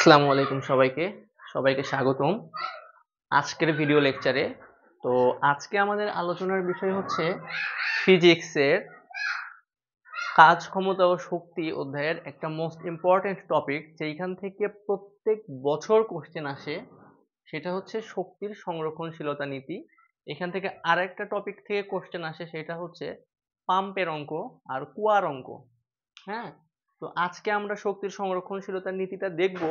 আসসালামু আলাইকুম সবাইকে সবাইকে স্বাগতম আজকের ভিডিও লেকচারে। তো আজকে আমাদের আলোচনার বিষয় হচ্ছে ফিজিক্সের কাজ ক্ষমতা ও শক্তি অধ্যায়ের একটা মোস্ট ইম্পর্টেন্ট টপিক, যেইখান থেকে প্রত্যেক বছর কোশ্চেন আসে, সেটা হচ্ছে শক্তির সংরক্ষণশীলতা নীতি। এখান থেকে আরেকটা টপিক থেকে কোশ্চেন আসে, সেটা হচ্ছে পাম্পের অঙ্ক আর কুয়ার অঙ্ক। হ্যাঁ, তো আজকে আমরা শক্তির সংরক্ষণশীলতার নীতিটা দেখব,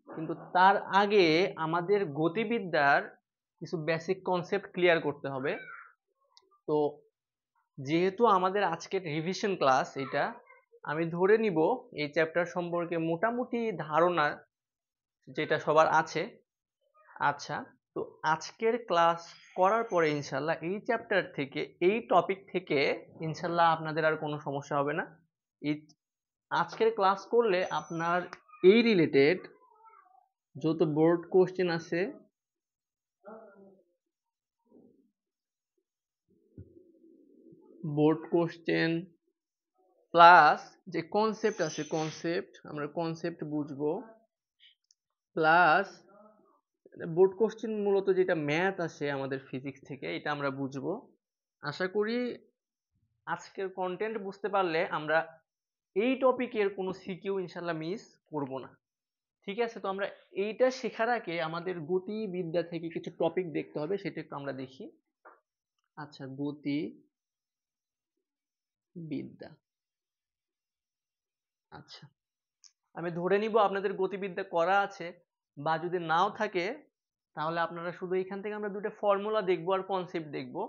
কিন্তু তার আগে আমাদের গতিবিদ্যার কিছু বেসিক কনসেপ্ট ক্লিয়ার করতে হবে। তো যেহেতু আমাদের আজকের রিভিশন ক্লাস এটা, আমি ধরে নিব এই চ্যাপ্টার সম্পর্কে মোটামুটি ধারণা যেটা সবার আছে। আচ্ছা, তো আজকের ক্লাস করার পরে ইনশাল্লাহ এই চ্যাপ্টার থেকে, এই টপিক থেকে ইনশাল্লাহ আপনাদের আর কোনো সমস্যা হবে না। এই আজকের ক্লাস করলে আপনার এই রিলেটেড যত বোর্ড কোশ্চেন আছে, বোর্ড কোশ্চেন প্লাস যে কনসেপ্ট আছে, কনসেপ্ট আমরা কনসেপ্ট বুঝবো, প্লাস বোর্ড কোশ্চেন মূলত যেটা ম্যাথ আসে আমাদের ফিজিক্স থেকে, এটা আমরা বুঝবো। আশা করি আজকের কন্টেন্ট বুঝতে পারলে আমরা এই টপিকের কোনো সিকিউ ইনশাল্লাহ মিস করব না। ঠিক আছে, তো আমরা এইটা শেখার আগে আমাদের গতিবিদ্যা থেকে কিছু টপিক দেখতে হবে, সেটা একটু আমরা দেখি। আচ্ছা, গতিবিদ্যা। আচ্ছা, আমি ধরে নিব আপনাদের গতিবিদ্যা করা আছে, বা যদি নাও থাকে তাহলে আপনারা শুধু এখান থেকে আমরা দুটো ফর্মুলা দেখবো আর কনসেপ্ট দেখবো।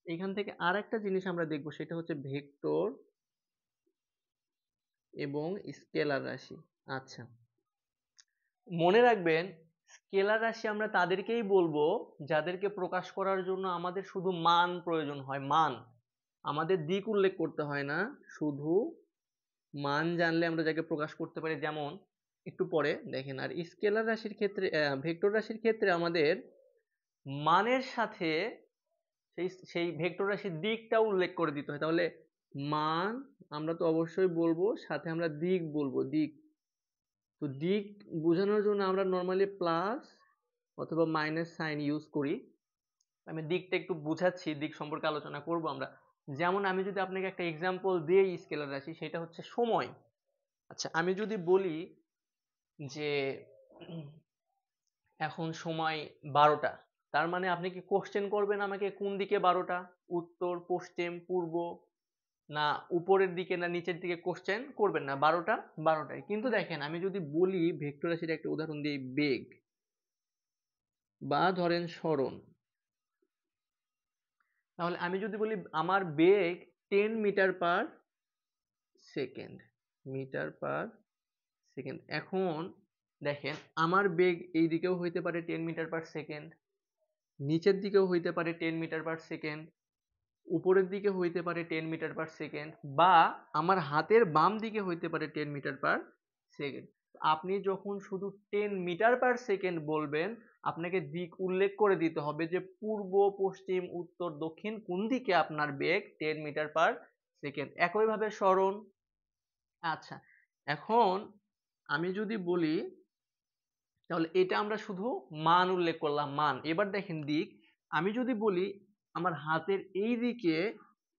এখান থেকে আর একটা জিনিস আমরা দেখবো, সেটা হচ্ছে ভেক্টর এবং স্কেলার রাশি। আচ্ছা, মনে রাখবেন, স্কেলার রাশি আমরা তাদেরকেই বলবো যাদেরকে প্রকাশ করার জন্য আমাদের শুধু মান প্রয়োজন হয়। মান, আমাদের দিক উল্লেখ করতে হয় না, শুধু মান জানলে আমরা যাকে প্রকাশ করতে পারি। যেমন একটু পরে দেখেন। আর স্কেলার রাশির ক্ষেত্রে, ভেক্টর রাশির ক্ষেত্রে আমাদের মানের সাথে সেই সেই ভেক্টর রাশির দিকটা উল্লেখ করে দিতে হয়। তাহলে মান আমরা তো অবশ্যই বলবো, সাথে আমরা দিক বলবো, দিক। তো দিক বোঝানোর জন্য আমরা নর্মালি প্লাস অথবা মাইনাস সাইন ইউজ করি। আমি দিকটা একটু বুঝাচ্ছি, দিক সম্পর্কে আলোচনা করব আমরা। যেমন আমি যদি আপনাকে একটা এক্সাম্পল দিই স্কেলার রাশি, সেটা হচ্ছে সময়। আচ্ছা, আমি যদি বলি যে এখন সময় 12টা, তার মানে আপনি কি কোশ্চেন করবেন আমাকে কোন দিকে 12টা, উত্তর, পশ্চিম, পূর্ব, না উপরের দিকে না নিচের দিকে? কোশ্চেন করবেন না, 12টা 12টাই। কিন্তু দেখেন, আমি যদি বলি ভেক্টর রাশির একটা উদাহরণ দিই, বেগ বা ধরেন সরণ, তাহলে আমি যদি বলি আমার বেগ 10 metre per second, metre per second. এখন দেখেন, আমার বেগ এই দিকেও হইতে পারে 10 মিটার পার সেকেন্ড, নিচের দিকেও হইতে পারে 10 মিটার পার সেকেন্ড, উপরের দিকে হইতে পারে 10 মিটার পার সেকেন্ড, বা আমার হাতের বাম দিকে হইতে পারে 10 মিটার পার সেকেন্ড। আপনি যখন শুধু 10 মিটার পার সেকেন্ড বলবেন, আপনাকে দিক উল্লেখ করে দিতে হবে যে পূর্ব, পশ্চিম, উত্তর, দক্ষিণ কোন দিকে আপনার বেগ 10 মিটার পার সেকেন্ড। একইভাবে সরণ। আচ্ছা, এখন আমি যদি বলি, তাহলে এটা আমরা শুধু মান উল্লেখ করলাম, মান। এবার দেখেন দিক, আমি যদি বলি আমার হাতের এই দিকে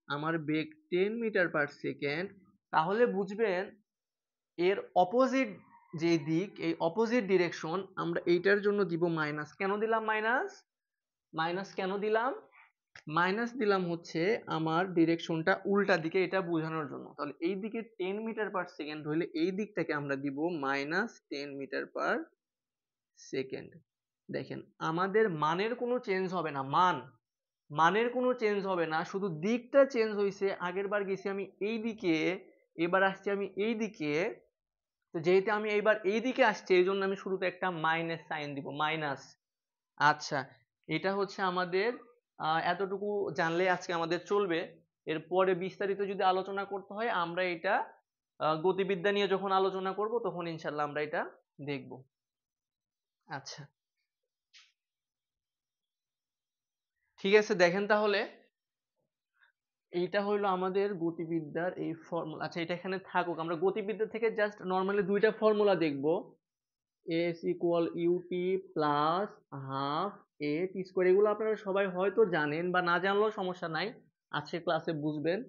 আমার বেগ 10 মিটার পার সেকেন্ড, তাহলে বুঝবেন এর অপোজিট যে দিক, এই অপোজিট ডিরেকশন আমরা এইটার জন্য দিব মাইনাস। কেন দিলাম মাইনাস? মাইনাস কেন দিলাম? মাইনাস দিলাম হচ্ছে আমার ডিরেকশনটা উল্টা দিকে, এটা বোঝানোর জন্য। তাহলে এই দিকে 10 মিটার পার সেকেন্ড হইলে এই দিকটাকে আমরা দিব মাইনাস 10 মিটার পার সেকেন্ড। দেখেন, আমাদের মানের কোনো চেঞ্জ হবে না, মানের কোনো চেঞ্জ হবে না, শুধু দিকটা চেঞ্জ হয়েছে। আগের বার গেছি আমি এই দিকে, এবার আসছি আমি এই দিকে। তো যেহেতু আমি এইবার এই দিকে আসছি, এই জন্য আমি শুরুতে একটা মাইনাস সাইন দিব, মাইনাস। আচ্ছা, এটা হচ্ছে আমাদের এতটুকু জানলে আজকে আমাদের চলবে। এরপরে বিস্তারিত যদি আলোচনা করতে হয়, আমরা এটা গতিবিদ্যা নিয়ে যখন আলোচনা করব তখন ইনশাল্লাহ আমরা এটা দেখব। আচ্ছা, ঠিক আছে, দেখেন তাহলে এইটা হইলো আমাদের গতিবিদ্যার এই ফর্মুলা। আচ্ছা, এটা এখানে থাকুক, আমরা গতিবিদ্যা থেকে জাস্ট নর্মালি দুইটা ফর্মুলা দেখব। S equal u t plus half a t square, এগুলো আপনারা সবাই হয়তো জানেন বা না জানলেও সমস্যা নাই, আজকের ক্লাসে বুঝবেন।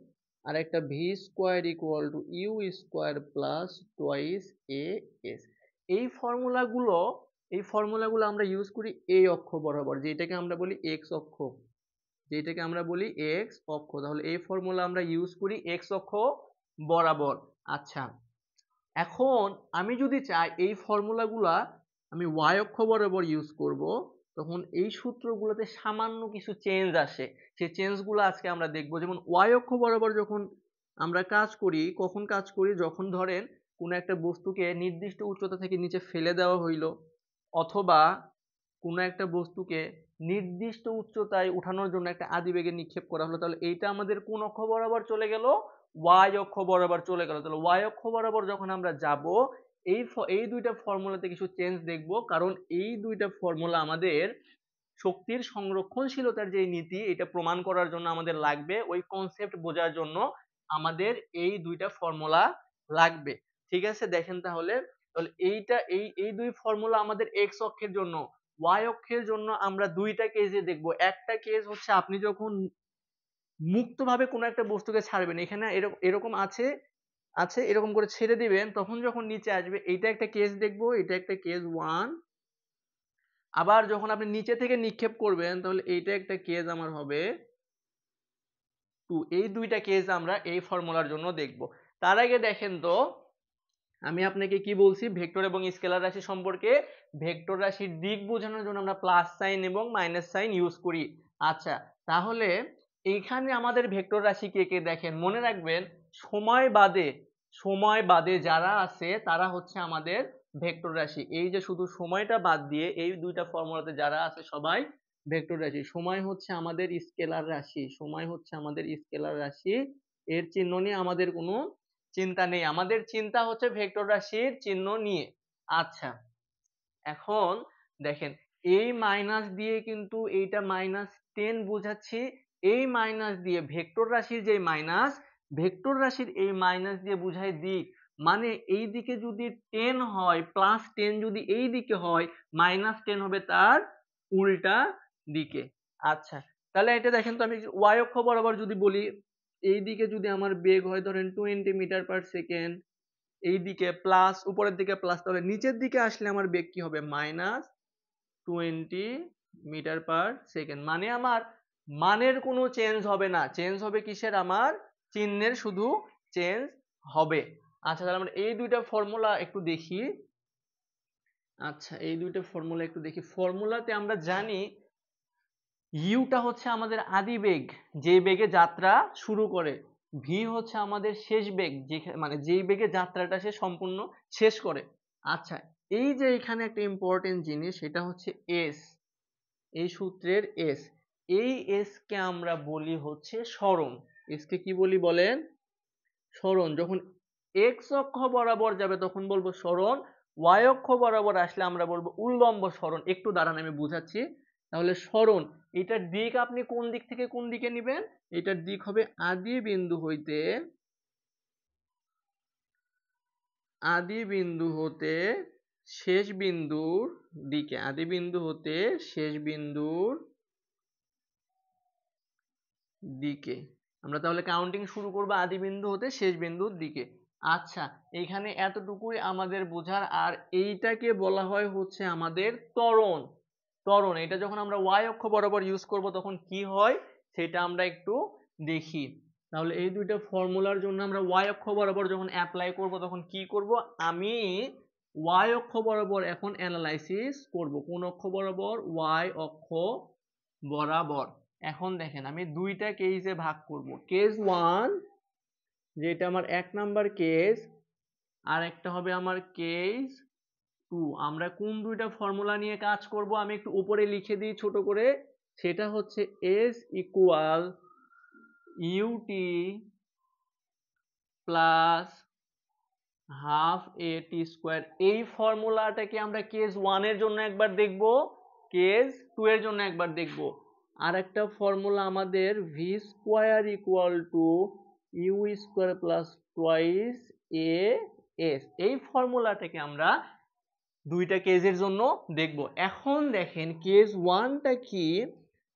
আর একটা V square equal to U square plus twice A S. এই ফর্মুলাগুলো এই ফর্মুলাগুলো আমরা ইউজ করি এই অক্ষ বরাবর, যেটাকে আমরা বলি এক্স অক্ষ, যেটাকে আমরা বলি এক্স অক্ষ। তাহলে এই ফর্মুলা আমরা ইউজ করি এক্স অক্ষ বরাবর। আচ্ছা, এখন আমি যদি চাই এই ফর্মুলাগুলা আমি ওয়াই অক্ষ বরাবর ইউজ করব, তখন এই সূত্রগুলোতে সামান্য কিছু চেঞ্জ আসে। সেই চেঞ্জগুলো আজকে আমরা দেখব। যেমন ওয়াই অক্ষ বরাবর যখন আমরা কাজ করি, কখন কাজ করি? যখন ধরেন কোনো একটা বস্তুকে নির্দিষ্ট উচ্চতা থেকে নিচে ফেলে দেওয়া হইলো, অথবা কোনো একটা বস্তুকে নির্দিষ্ট উচ্চতায় উঠানোর জন্য একটা আদিবেগে নিক্ষেপ করা হলো, তাহলে এইটা আমাদের কোন অক্ষ বরাবর চলে গেল? ওয়াই অক্ষ বরাবর চলে গেল। তাহলে ওয়াই অক্ষ বরাবর যখন আমরা যাব, এই দুইটা ফর্মুলাতে কিছু চেঞ্জ দেখব, কারণ এই দুইটা ফর্মুলা আমাদের শক্তির সংরক্ষণশীলতার যে নীতি, এটা প্রমাণ করার জন্য আমাদের লাগবে, ওই কনসেপ্ট বোঝার জন্য আমাদের এই দুইটা ফর্মুলা লাগবে। ঠিক আছে, দেখেন তাহলে। তাহলে এইটা এই দুই ফর্মুলা আমাদের এক্স অক্ষের জন্য। ওয়াই অক্ষের জন্য আমরা দুইটা কেসে দেখব। একটা কেস হচ্ছে আপনি যখন মুক্তভাবে কোনো একটা বস্তুকে ছাড়বেন, এখানে এরকম আছে আছে এরকম করে ছেড়ে দিবেন, তখন যখন নিচে আসবে, এইটা একটা কেস দেখবো, এটা একটা কেস 1। আবার যখন আপনি নিচে থেকে নিক্ষেপ করবেন, তাহলে এইটা একটা কেস আমার হবে 2। এই দুইটা কেস আমরা এই ফর্মুলার জন্য দেখব। তার আগে দেখেন তো, আমি আপনাকে কি বলছি ভেক্টর এবং স্কেলার রাশি সম্পর্কে? ভেক্টর রাশির দিক বোঝানোর জন্য আমরা প্লাস সাইন এবং মাইনাস সাইন ইউজ করি। আচ্ছা, তাহলে এইখানে আমাদের ভেক্টর রাশি কে কে দেখেন, মনে রাখবেন সময় বাদে যারা আছে তারা হচ্ছে আমাদের ভেক্টর রাশি। এই যে শুধু সময়টা বাদ দিয়ে এই দুইটা ফর্মুলাতে যারা আছে সবাই ভেক্টর রাশি। সময় হচ্ছে আমাদের স্কেলার রাশি, সময় হচ্ছে আমাদের স্কেলার রাশি। এর চিহ্ন নিয়ে আমাদের কোনো চিন্তা নেই, আমাদের চিন্তা হচ্ছে ভেক্টর রাশির চিহ্ন নিয়ে। আচ্ছা, এখন দেখেন, এই মাইনাস দিয়ে কিন্তু এইটা -10 বোঝাচ্ছি। এই মাইনাস দিয়ে ভেক্টর রাশির যে মাইনাস, ভেক্টর রাশির এই মাইনাস দিয়ে বোঝায় দিক। মানে এই দিকে যদি 10 হয়, +10 যদি এই দিকে হয়, -10 হবে তার উল্টা দিকে। আচ্ছা, তাহলে এটা দেখেন তো, আমি ওয়াই অক্ষ বরাবর যদি বলি, এই দিকে যদি আমার বেগ হয় ধরেন 20 মিটার পার সেকেন্ড, এই দিকে প্লাস, উপরের দিকে প্লাস, তাহলে নিচের দিকে আসলে আমার বেগ কি হবে? -20 মিটার পার সেকেন্ড। মানে আমার মানের কোনো চেঞ্জ হবে না, চেঞ্জ হবে কিসের? আমার চিহ্নের শুধু চেঞ্জ হবে। আচ্ছা, তাহলে আমরা এই দুইটা ফর্মুলা একটু দেখি। আচ্ছা, এই দুইটা ফর্মুলা একটু দেখি। ফর্মুলাতে আমরা জানি ইউটা হচ্ছে আমাদের আদি বেগ, যে বেগে যাত্রা শুরু করে। ভি হচ্ছে আমাদের শেষ বেগ, মানে যেই বেগে যাত্রাটা সে সম্পূর্ণ শেষ করে। আচ্ছা, এই যে এখানে একটা ইম্পর্টেন্ট জিনিস, সেটা হচ্ছে এস, এই সূত্রের এস। এই এস কে আমরা বলি হচ্ছে সরণ। এস কে কি বলি বলেন? সরণ। যখন এক্স অক্ষ বরাবর যাবে তখন বলবো সরণ, ওয়াই অক্ষ বরাবর আসলে আমরা বলবো উল্লম্ব সরণ। একটু দাঁড়ান, আমি বুঝাচ্ছি। তাহলে সরণ, এটার দিক আপনি কোন দিক থেকে কোন দিকে নেবেন? এটার দিক হবে আদি বিন্দু হতে শেষ বিন্দুর দিকে, আদি বিন্দু হতে শেষ বিন্দুর দিকে। আমরা তাহলে কাউন্টিং শুরু করব আদি বিন্দু হতে শেষ বিন্দুর দিকে। আচ্ছা, এখানে এতটুকুই আমাদের বোঝার। আর এইটাকে বলা হয় হচ্ছে আমাদের ত্বরণ। ত্বরণ, এটা যখন আমরা ওয়াই অক্ষ বরাবর ইউজ করব তখন কি হয় সেটা আমরা একটু দেখি। তাহলে এই দুইটা ফর্মুলার জন্য আমরা ওয়াই অক্ষ বরাবর যখন অ্যাপ্লাই করব তখন কি করব? আমি ওয়াই অক্ষ বরাবর এখন অ্যানালাইসিস করব। কোন অক্ষ বরাবর? ওয়াই অক্ষ বরাবর। এখন দেখেন, আমি দুইটা কেসে ভাগ করব। কেস 1, যেটা আমার 1 নাম্বার কেস, আর একটা হবে আমার কেস 2। আমরা কোন দুইটা ফর্মুলা নিয়ে কাজ করব আমি একটু উপরে লিখে দিই ছোট করে। সেটা হচ্ছে s equal u t plus half a t square. এই ফর্মুলাটাকে আমরা কেস 1 এর জন্য একবার দেখব, কেস 2 এর জন্য একবার দেখব। আর একটা ফর্মুলা আমাদের V square equal to U square plus twice A S. এই ফর্মুলাটাকে আমরা দুইটা কেজের জন্য দেখব। এখন দেখেন কেস 1টা কি,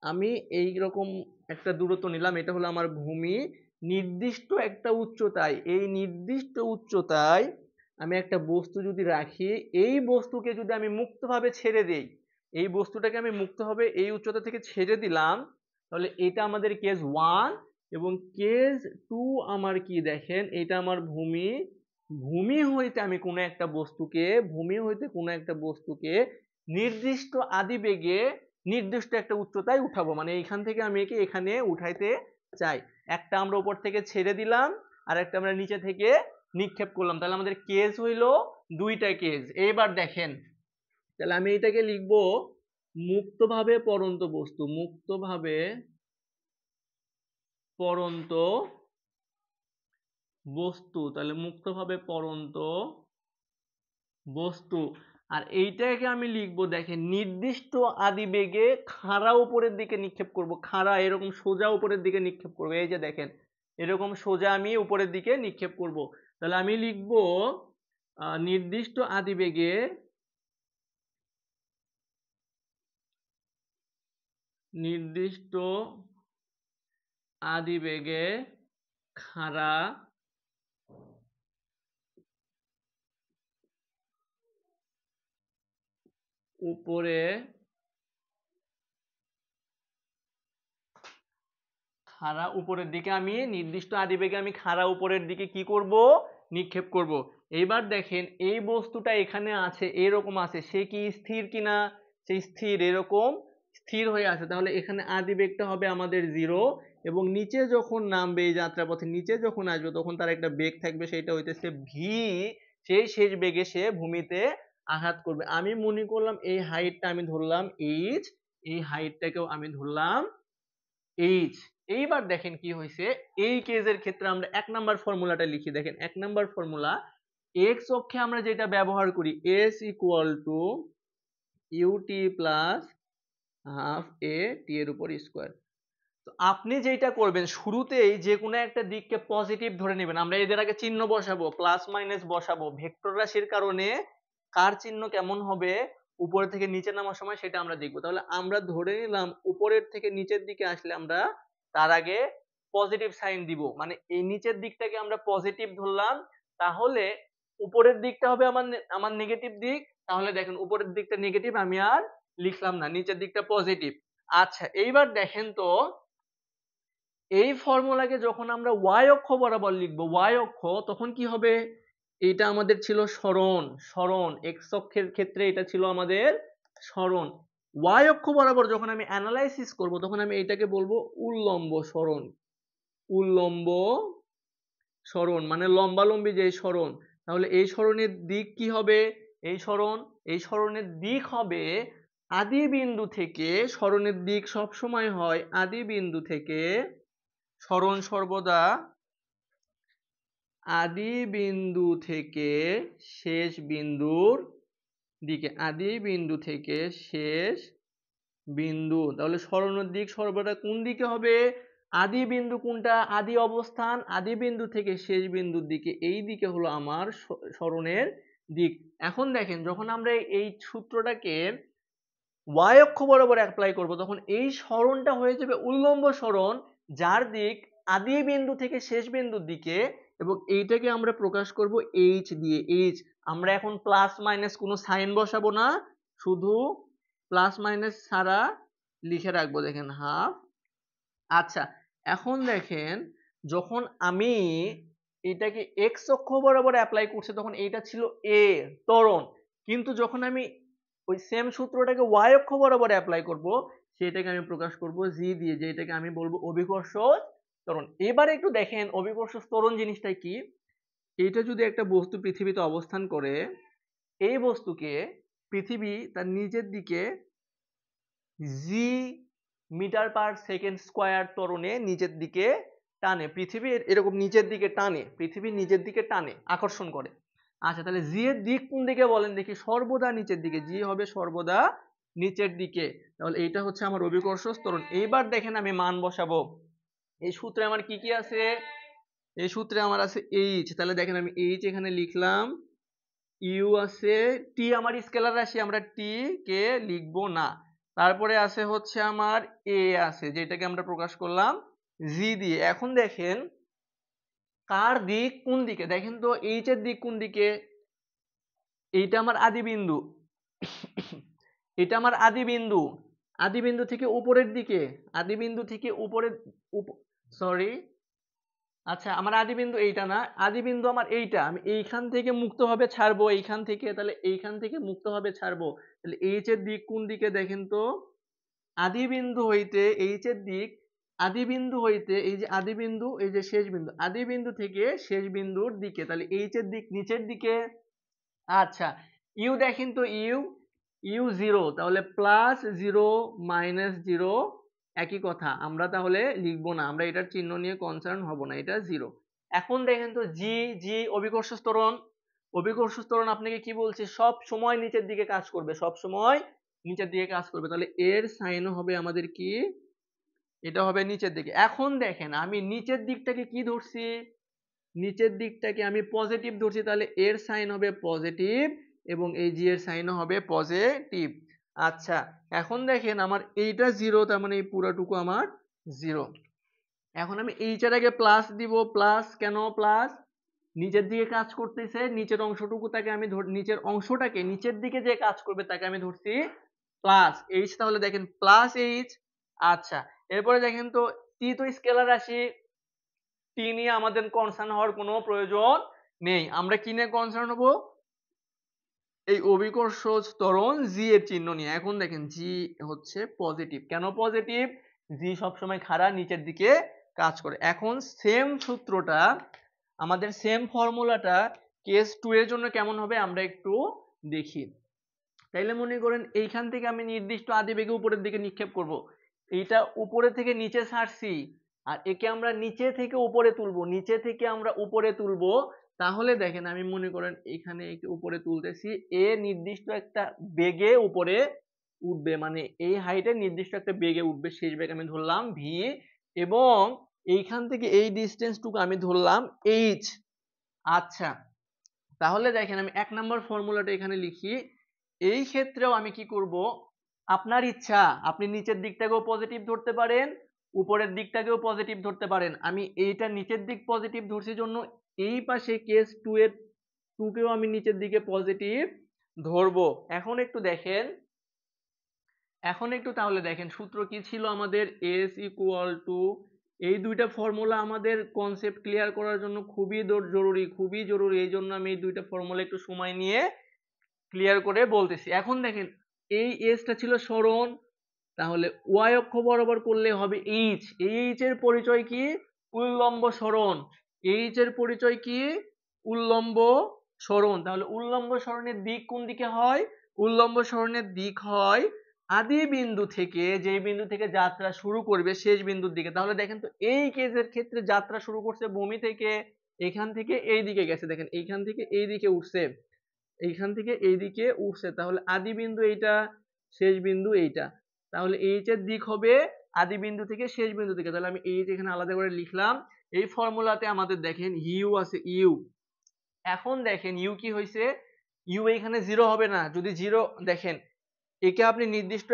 আমি এই রকম একটা দূরত্ব নিলাম, এটা হলো আমার ভূমি, নির্দিষ্ট একটা উচ্চতায়, এই নির্দিষ্ট উচ্চতায় আমি একটা বস্তু যদি রাখি, এই বস্তুকে যদি আমি মুক্তভাবে ছেড়ে দেই, এই বস্তুটাকে আমি মুক্তভাবে এই উচ্চতা থেকে ছেড়ে দিলাম, তাহলে এটা আমাদের কেস 1। এবং কেস 2 আমার কি দেখেন, এটা আমার ভূমি, ভূমি হইতে আমি কোনো একটা বস্তুকে, ভূমি হইতে কোনো একটা বস্তুকে নির্দিষ্ট আদিবেগে নির্দিষ্ট একটা উচ্চতায় উঠাবো, মানে এইখান থেকে আমি একে এখানে উঠাইতে চাই। একটা আমরা উপর থেকে ছেড়ে দিলাম, আর একটা আমরা নিচে থেকে নিক্ষেপ করলাম, তাহলে আমাদের কেস হইলো দুইটা কেস। এইবার দেখেন, তাহলে আমি এটাকে লিখবো মুক্তভাবে পড়ন্ত বস্তু, মুক্তভাবে পড়ন্ত বস্তু, তাহলে মুক্তভাবে পড়ন্ত বস্তু। আর এইটাকে আমি লিখবো দেখেন নির্দিষ্ট আদিবেগে খাড়া উপরের দিকে নিক্ষেপ করব, খাড়া এরকম সোজা উপরের দিকে নিক্ষেপ করব, এই যে দেখেন এরকম সোজা আমি উপরের দিকে নিক্ষেপ করব। তাহলে আমি লিখবো নির্দিষ্ট আদিবেগে, নির্দিষ্ট আদিবেগে খাড়া উপরে, খাড়া উপরের দিকে আমি নির্দিষ্ট আদিবেগে আমি খাড়া উপরের দিকে কি করব, নিক্ষেপ করব। এইবার দেখেন এই বস্তুটা এখানে আছে, এরকম আছে, সে কি স্থির কিনা, সে স্থির, এরকম স্থির হয়ে আছে, তাহলে এখানে আদিবেগটা হবে আমাদের 0। এবং নিচে যখন নামবে এই যাত্রাপথে, নিচে যখন আসবে তখন তার একটা বেগ থাকবে, সেটা হইতেছে ভি, সেই শেষ বেগে সে ভূমিতে আঘাত করবে। আমি মনে করলাম এই হাইটটা আমি ধরলাম এইচ, এই হাইটটাকেও আমি ধরলাম এইচ। এইবার দেখেন কি হয়েছে, এই কেসের ক্ষেত্রে আমরা 1 নাম্বার ফর্মুলাটা লিখি, দেখেন 1 নাম্বার ফর্মুলা, এক্স অক্ষে আমরা যেটা ব্যবহার করি, s equal to u t plus half a t এর উপর স্কোয়ার। তো আপনি যেটা করবেন, শুরুতেই যে কোনো একটা দিককে পজিটিভ ধরে নেবেন, আমরা এদের আগে চিহ্ন বসাবো, প্লাস মাইনাস বসাবো, ভেক্টর রাশির কারণে কার চিহ্ন কেমন হবে উপরে থেকে নিচে নামার সময় সেটা আমরা দেখবো। তাহলে আমরা ধরে নিলাম উপরের থেকে নিচের দিকে আসলে আমরা তার আগে পজিটিভ সাইন দিব, মানে এই নিচের দিকটাকে আমরা পজিটিভ ধরলাম, তাহলে উপরের দিকটা হবে আমার আমার নেগেটিভ দিক। তাহলে দেখেন উপরের দিকটা নেগেটিভ, আমি আর লিখলাম না, নিচের দিকটা পজিটিভ। আচ্ছা এইবার দেখেন তো, এই ফর্মুলাকে যখন আমরা y অক্ষ বরাবর লিখবো, y অক্ষ, তখন কি হবে, এটা আমাদের ছিল সরণ, সরণ x অক্ষের ক্ষেত্রে এটা ছিল আমাদের সরণ। y অক্ষ বরাবর যখন আমি অ্যানালাইসিস করব, তখন আমি এটাকে বলবো উল্লম্ব সরণ, উল্লম্ব সরণ মানে লম্বালম্বি যে সরণ। তাহলে এই সরণের দিক কি হবে, এই সরণ, এই সরণের দিক হবে আদি বিন্দু থেকে, সরণের দিক সব সময় হয় আদি বিন্দু থেকে, সরণ সর্বদা আদি বিন্দু থেকে শেষ বিন্দুর দিকে, আদি বিন্দু থেকে শেষ বিন্দু। তাহলে সরণের দিক সর্বদা কোন দিকে হবে, আদি বিন্দু কোনটা, আদি অবস্থান, আদি বিন্দু থেকে শেষ বিন্দুর দিকে, এই দিকে হলো আমার সরণের দিক। এখন দেখেন যখন আমরা এই সূত্রটাকে y অক্ষ বরাবর অ্যাপ্লাই করব, তখন এই সরণটা হয়ে যাবে উল্লম্ব সরণ, যার দিক আদি বিন্দু থেকে শেষ বিন্দুর দিকে, এবং এইটাকে আমরা প্রকাশ করব h দিয়ে। h আমরা এখন প্লাস মাইনাস কোনো সাইন বসাবো না, শুধু প্লাস মাইনাস ছাড়া লিখে রাখবো, দেখেন হাফ। আচ্ছা এখন দেখেন যখন আমি এটাকে এক্স অক্ষ বরাবর অ্যাপ্লাই করছি, তখন এইটা ছিল এ ত্বরণ, কিন্তু যখন আমি ওই সেম সূত্রটাকে y অক্ষ বরাবর অ্যাপ্লাই করব, সেটাকে আমি প্রকাশ করব জি দিয়ে, যেটাকে আমি বলবো অভিকর্ষ ত্বরণ। এবারে একটু দেখেন অভিকর্ষ ত্বরণ জিনিসটা কি। এইটা যদি একটা বস্তু পৃথিবীতে অবস্থান করে, এই বস্তুকে পৃথিবী তার নিজের দিকে জি মিটার পার সেকেন্ড স্কোয়ার ত্বরণে নিচের দিকে টানে, পৃথিবীর এরকম নিচের দিকে টানে, পৃথিবী নিজের দিকে টানে, আকর্ষণ করে। আচ্ছা তাহলে জি এর দিক কোন দিকে বলেন দেখি, সর্বদা নিচের দিকে, জি হবে সর্বদা নিচের দিকে। তাহলে এইটা হচ্ছে আমার অভিকর্ষ ত্বরণ। এইবার দেখেন আমি মান বসাবো, এই সূত্রে আমার কি কি আছে, এই সূত্রে আমার আছে এইচ, তাহলে দেখেন আমি এইচ এখানে লিখলাম, ইউ আছে, টি আমার স্কেলার রাশি, আমরা টি কে লিখবো না। তারপরে আছে হচ্ছে আমার এ আছে, যেটাকে আমরা প্রকাশ করলাম জি দিয়ে। এখন দেখেন কার দিক কোন দিকে, দেখেন তো এইচ এর দিক কোন দিকে, এইটা আমার আদি বিন্দু, এটা আমার আদি বিন্দু, আদি বিন্দু থেকে উপরের দিকে, আদি বিন্দু থেকে উপরের, সরি, আচ্ছা আমার আদি বিন্দু এইটা না, আদি বিন্দু আমার এইটা, আমি এইখান থেকে মুক্তভাবে ছাড়বো, এইখান থেকে, তাহলে এইখান থেকে মুক্তভাবে ছাড়বো, তাহলে এইচ এর দিক কোন দিকে দেখেন তো, আদি বিন্দু হইতে এইচ এর দিক, আদি বিন্দু হইতে এই যে আদি বিন্দু, এই যে শেষ বিন্দু, আদি বিন্দু থেকে শেষ বিন্দুর দিকে, তাহলে এইচ এর দিক নিচের দিকে। আচ্ছা ইউ দেখেন তো, ইউ ইউ জিরো, তাহলে প্লাস জিরো মাইনাস জিরো একই কথা, আমরা তাহলে লিখবো না, আমরা এটার চিহ্ন নিয়ে কনসার্ন হব না, এটা জিরো। এখন দেখেন তো জি, জি অভিকর্ষ ত্বরণ, অভিকর্ষ ত্বরণ আপনাকে কি বলছে, সব সময় নিচের দিকে কাজ করবে, সব সময় নিচের দিকে কাজ করবে, তাহলে এর সাইনও হবে আমাদের কি, এটা হবে নিচের দিকে। এখন দেখেন আমি নিচের দিকটাকে কি ধরছি, নিচের দিকটাকে আমি পজিটিভ ধরছি, তাহলে এর সাইন হবে পজিটিভ এবং এই জি এর সাইনও হবে পজিটিভ। আচ্ছা এখন দেখেন আমার এইটা জিরো, তার মানে এই পুরোটুকু আমার জিরো। এখন আমি এইটার আগে প্লাস দিব, প্লাস কেন প্লাস, নিচের দিকে কাজ করতেছে, নিচের অংশটুকু তাকে আমি নিচের অংশটাকে, নিচের দিকে যে কাজ করবে তাকে আমি ধরছি প্লাস এইচ, তাহলে দেখেন প্লাস এইচ। আচ্ছা এরপরে দেখেন তো টি তো স্কেলার রাশি, টি নিয়ে আমাদের কনসার্ন হওয়ার কোনো প্রয়োজন নেই, আমরা কি নিয়ে কনসার্ন হব, এই অভিকর্ষ ত্বরণ জি এর চিহ্ন নিয়ে। এখন দেখেন জি হচ্ছে পজিটিভ, কেন পজিটিভ, জি সবসময় খাড়া নিচের দিকে কাজ করে। এখন সেম সূত্রটা, আমাদের সেম ফর্মুলাটা কেস 2 এর জন্য কেমন হবে আমরা একটু দেখি। তাইলে মনে করেন এইখান থেকে আমি নির্দিষ্ট আদিবেগে উপরের দিকে নিক্ষেপ করব, এইটা উপরে থেকে নিচে ছাড়ছি, আর একে আমরা নিচে থেকে উপরে তুলবো, নিচে থেকে আমরা উপরে তুলবো, তাহলে দেখেন আমি মনে করেন এখানে একটু উপরে তুলতেছি, এ নির্দিষ্ট একটা বেগে উপরে উঠবে, মানে এই হাইটে নির্দিষ্ট একটা বেগে উঠবে, শেষ বেগ আমি ধরলাম ভি, এবং এইখান থেকে এই ডিস্টেন্সটুকু আমি ধরলাম এইচ। আচ্ছা তাহলে দেখেন আমি 1 নম্বর ফর্মুলাটা এখানে লিখি, এই ক্ষেত্রেও আমি কি করব, আপনার ইচ্ছা, আপনি নিচের দিকটাকেও পজিটিভ ধরতে পারেন, উপরের দিকটাকেও পজিটিভ ধরতে পারেন, আমি এইটা নিচের দিক পজিটিভ ধরছি জন্য এই পাশে কেস 2 এর 2 কেও আমি নিচের দিকে পজিটিভ ধরবো। এখন একটু দেখেন, এখন একটু তাহলে দেখেন সূত্র কি ছিল আমাদের, এস ইকুয়াল টু, এই দুইটা ফর্মুলা আমাদের কনসেপ্ট ক্লিয়ার করার জন্য খুবই জরুরি, খুবই জরুরি, এই জন্য আমি এই দুইটা ফর্মুলা একটু সময় নিয়ে ক্লিয়ার করে বলতেছি। এখন দেখেন এই এসটা ছিল সরণ, তাহলে ওয়াই অক্ষ বরাবর করলে হবে এইচ, এইচ এর পরিচয় কি, উল্লম্ব সরণ, এইচ এর পরিচয় কি, উল্লম্ব সরণ, তাহলে উল্লম্ব সরণের দিক কোন দিকে হয়, উল্লম্ব সরণের দিক হয় আদি বিন্দু থেকে, যে বিন্দু থেকে যাত্রা শুরু করবে শেষ বিন্দুর দিকে। তাহলে দেখেন তো এই কেসের ক্ষেত্রে যাত্রা শুরু করছে ভূমি থেকে, এখান থেকে এই দিকে গেছে, দেখেন এইখান থেকে এই দিকে উঠছে, এইখান থেকে এইদিকে উঠছে, তাহলে আদি বিন্দু এইটা, শেষ বিন্দু এইটা, তাহলে এইচ এর দিক হবে আদি বিন্দু থেকে শেষ বিন্দু থেকে, তাহলে আমি এইচ এখানে আলাদা করে লিখলাম। এই ফর্মুলাতে আমাদের দেখেন ইউ আছে, ইউ, এখন দেখেন ইউ কি হয়েছে, ইউ এখানে জিরো হবে না, যদি জিরো দেখেন একে আপনি নির্দিষ্ট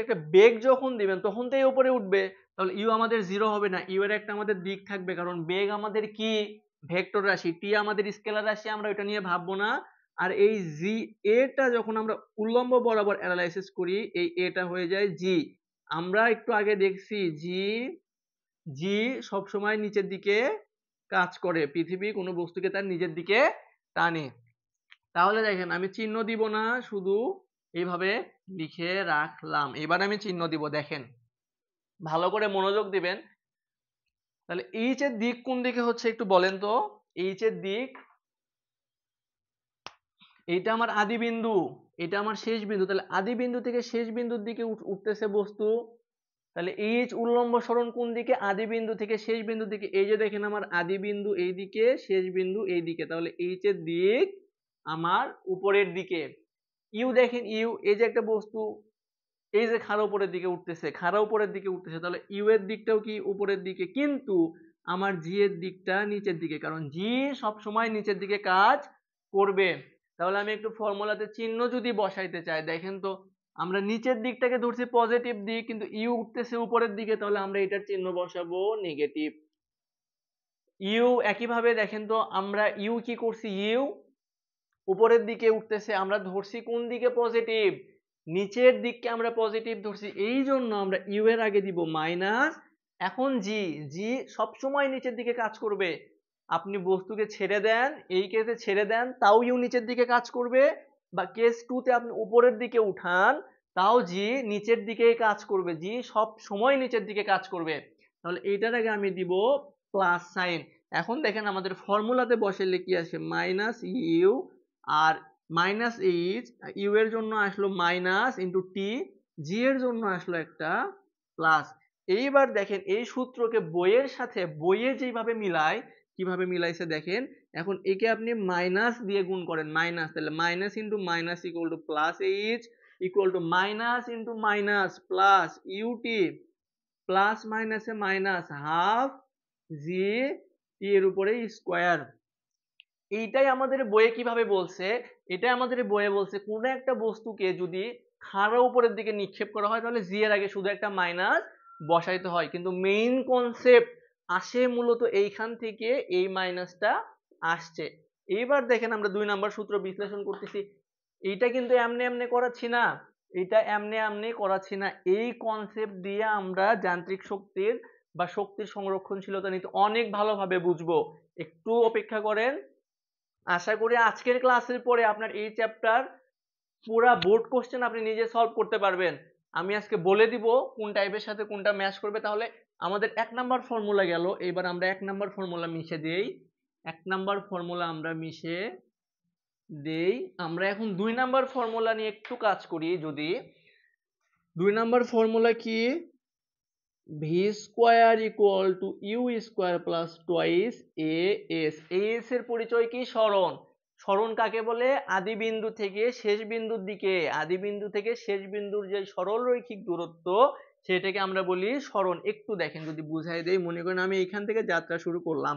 একটা বেগ যখন দিবেন তখন তো এই উপরে উঠবে, তাহলে ইউ আমাদের জিরো হবে না, ইউ এর একটা আমাদের দিক থাকবে, কারণ বেগ আমাদের কি ভেক্টর রাশি, টি আমাদের স্কেলার রাশি, আমরা ওইটা নিয়ে ভাববো না। আর এই জি এটা যখন আমরা উল্লম্ব বরাবর অ্যানালাইসিস করি, এই এটা হয়ে যায় জি, আমরা একটু আগে দেখছি জি, জি সব সময় নিচের দিকে কাজ করে, পৃথিবী কোনো বস্তুকে তার নিজের দিকে টানে। তাহলে দেখেন আমি চিহ্ন দিব না, শুধু এইভাবে লিখে রাখলাম, এবার আমি চিহ্ন দিব, দেখেন ভালো করে মনোযোগ দিবেন। তাহলে এইচ এর দিক কোন দিকে হচ্ছে একটু বলেন তো, এইচ এর দিক, এটা আমার আদি বিন্দু, এটা আমার শেষ বিন্দু, তাহলে আদি বিন্দু থেকে শেষ বিন্দুর দিকে উঠতেছে বস্তু, তাহলে এইচ উল্লম্ব সরণ কোন দিকে, আদি বিন্দু থেকে শেষ বিন্দুর দিকে, এই যে দেখেন আমার আদি বিন্দু এই দিকে, শেষ বিন্দু এই দিকে, তাহলে এইচ এর দিক আমার উপরের দিকে। ইউ দেখেন, ইউ এই যে একটা বস্তু, এই যে খাড়া উপরের দিকে উঠতেছে, খাড়া উপরের দিকে উঠতেছে, তাহলে ইউ এর দিকটাও কি উপরের দিকে, কিন্তু আমার জি এর দিকটা নিচের দিকে, কারণ জি সব সময় নিচের দিকে কাজ করবে। তাহলে আমি একটু ফর্মুলাতে চিহ্ন যদি বসাইতে চাই, দেখেন তো আমরা নিচের দিকটাকে ধরছি পজিটিভ দিক, কিন্তু ইউ উঠতেছে উপরের দিকে, তাহলে আমরা এটার চিহ্ন বসাবো নেগেটিভ। ইউ একইভাবে দেখেন তো আমরা ইউ কি করছি, ইউ উপরের দিকে উঠতেছে, আমরা ধরছি কোন দিকে পজিটিভ, নিচের দিককে আমরা পজিটিভ ধরছি, এই জন্য আমরা ইউ এর আগে দিব মাইনাস। এখন জি, জি সবসময় নিচের দিকে কাজ করবে। আপনি বস্তুকে ছেড়ে দেন, এই কেসে ছেড়ে দেন তাও ইউ নিচের দিকে কাজ করবে, বা কেস 2 তে আপনি উপরের দিকে উঠান তাও জি নিচের দিকেই কাজ করবে, জি সব সময় নিচের দিকে কাজ করবে। তাহলে এইটার আগে আমি দিব প্লাস সাইন। এখন দেখেন আমাদের ফর্মুলাতে বসাইলে কি আসে, মাইনাস ইউ, আর মাইনাস এইচ, ইউ এর জন্য আসলো মাইনাস ইন্টু টি, জি এর জন্য আসলো একটা প্লাস। এইবার দেখেন এই সূত্রকে বইয়ের সাথে বইয়ে যেভাবে মিলায়, কিভাবে মিলাইছে দেখেন। এখন একে আপনি মাইনাস দিয়ে গুণ করেন, মাইনাস, তাহলে minus into minus equal to plus H equal to minus into minus plus UT, plus মাইনাসে মাইনাস হাফ জি টি এর উপরে স্কোয়ার। এইটাই আমাদের বইয়ে কিভাবে বলছে, এটাই আমাদের বইয়ে বলছে কোন একটা বস্তুকে যদি খাড়া উপরের দিকে নিক্ষেপ করা হয় তাহলে জি এর আগে শুধু একটা মাইনাস বসাইতে হয়, কিন্তু মেইন কনসেপ্ট আসে মূলত এইখান থেকে, এই মাইনাসটা আসছে। এইবার দেখেন আমরা 2 নাম্বার সূত্র বিশ্লেষণ করতেছি। এইটা কিন্তু এমনি এমনি করাচ্ছি না, এটা এমনি এমনি করাচ্ছি না, এই কনসেপ্ট দিয়ে আমরা যান্ত্রিক শক্তির বা শক্তির সংরক্ষণশীলতা নিতে অনেক ভালোভাবে বুঝবো। একটু অপেক্ষা করেন, আশা করি আজকের ক্লাসের পরে আপনার এই চ্যাপ্টার পুরা বোর্ড কোশ্চেন আপনি নিজে সলভ করতে পারবেন। আমি আজকে বলে দিব কোন টাইপের সাথে কোনটা ম্যাচ করবে। তাহলে আমাদের 1 নাম্বার ফর্মুলা গেল, এবার আমরা 1 নাম্বার ফর্মুলা মিশে দেই। 1 নাম্বার ফর্মুলা আমরা মিশে দেই। আমরা এখন 2 নাম্বার ফর্মুলা নিয়ে একটু কাজ করি। যদি 2 নাম্বার ফর্মুলা কি, V square equal to U square plus twice A S. S এর পরিচয় কি, সরণ। সরণ কাকে বলে, আদি বিন্দু থেকে শেষ বিন্দুর দিকে, আদি বিন্দু থেকে শেষ বিন্দুর যে সরল রৈখিক দূরত্ব সেটাকে আমরা বলি সরণ। একটু দেখেন যদি বুঝাই দেই, মনে করেন আমি এখান থেকে যাত্রা শুরু করলাম,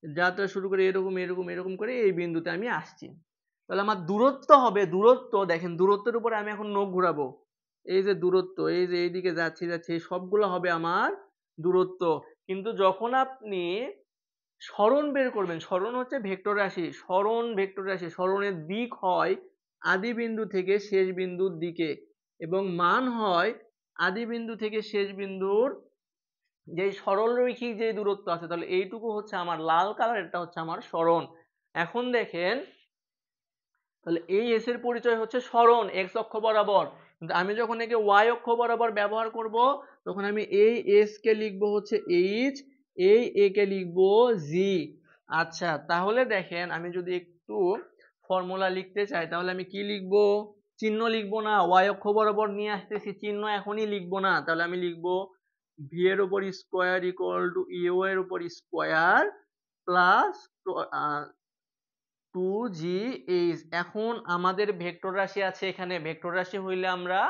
যাত্রা শুরু করে এরকম এরকম এরকম করে এই বিন্দুতে আমি আসছি, তাহলে আমার দূরত্ব হবে, দূরত্ব দেখেন দূরত্বের উপরে আমি এখন নখ ঘুরাবো, এই যে দূরত্ব, এই যে এইদিকে যাচ্ছি যাচ্ছি এই সবগুলো হবে আমার দূরত্ব। কিন্তু যখন আপনি সরণ বের করবেন, সরণ হচ্ছে ভেক্টর রাশি, সরণ ভেক্টর রাশি, সরণের দিক হয় আদি বিন্দু থেকে শেষ বিন্দুর দিকে এবং মান হয় আদি বিন্দু থেকে শেষ বিন্দুর যে সরল রৈখিক যে দূরত্ব আছে, তাহলে এইটুকু হচ্ছে আমার লাল কালার, এটা হচ্ছে আমার সরণ। এখন দেখেন তাহলে এই এস এর পরিচয় হচ্ছে সরণ এক্স অক্ষ বরাবর, কিন্তু আমি যখন একে ওয়াই অক্ষ বরাবর ব্যবহার করব তখন আমি এই এস কে লিখবো হচ্ছে এইচ, এই এ কে লিখবো জি। আচ্ছা তাহলে দেখেন আমি যদি একটু ফর্মুলা লিখতে চাই তাহলে আমি কি লিখবো, চিহ্ন লিখবো না, ওয়াই অক্ষ বরাবর নিয়ে আসতেছি, চিহ্ন এখনই লিখবো না, তাহলে আমি লিখবো ভি এর উপর স্কোয়ার ইকুয়াল টু ইউ এর উপর স্কোয়ার প্লাস 2gh। এখন আমাদের ভেক্টর রাশি আছে এখানে, ভেক্টর রাশি হইলে আমরা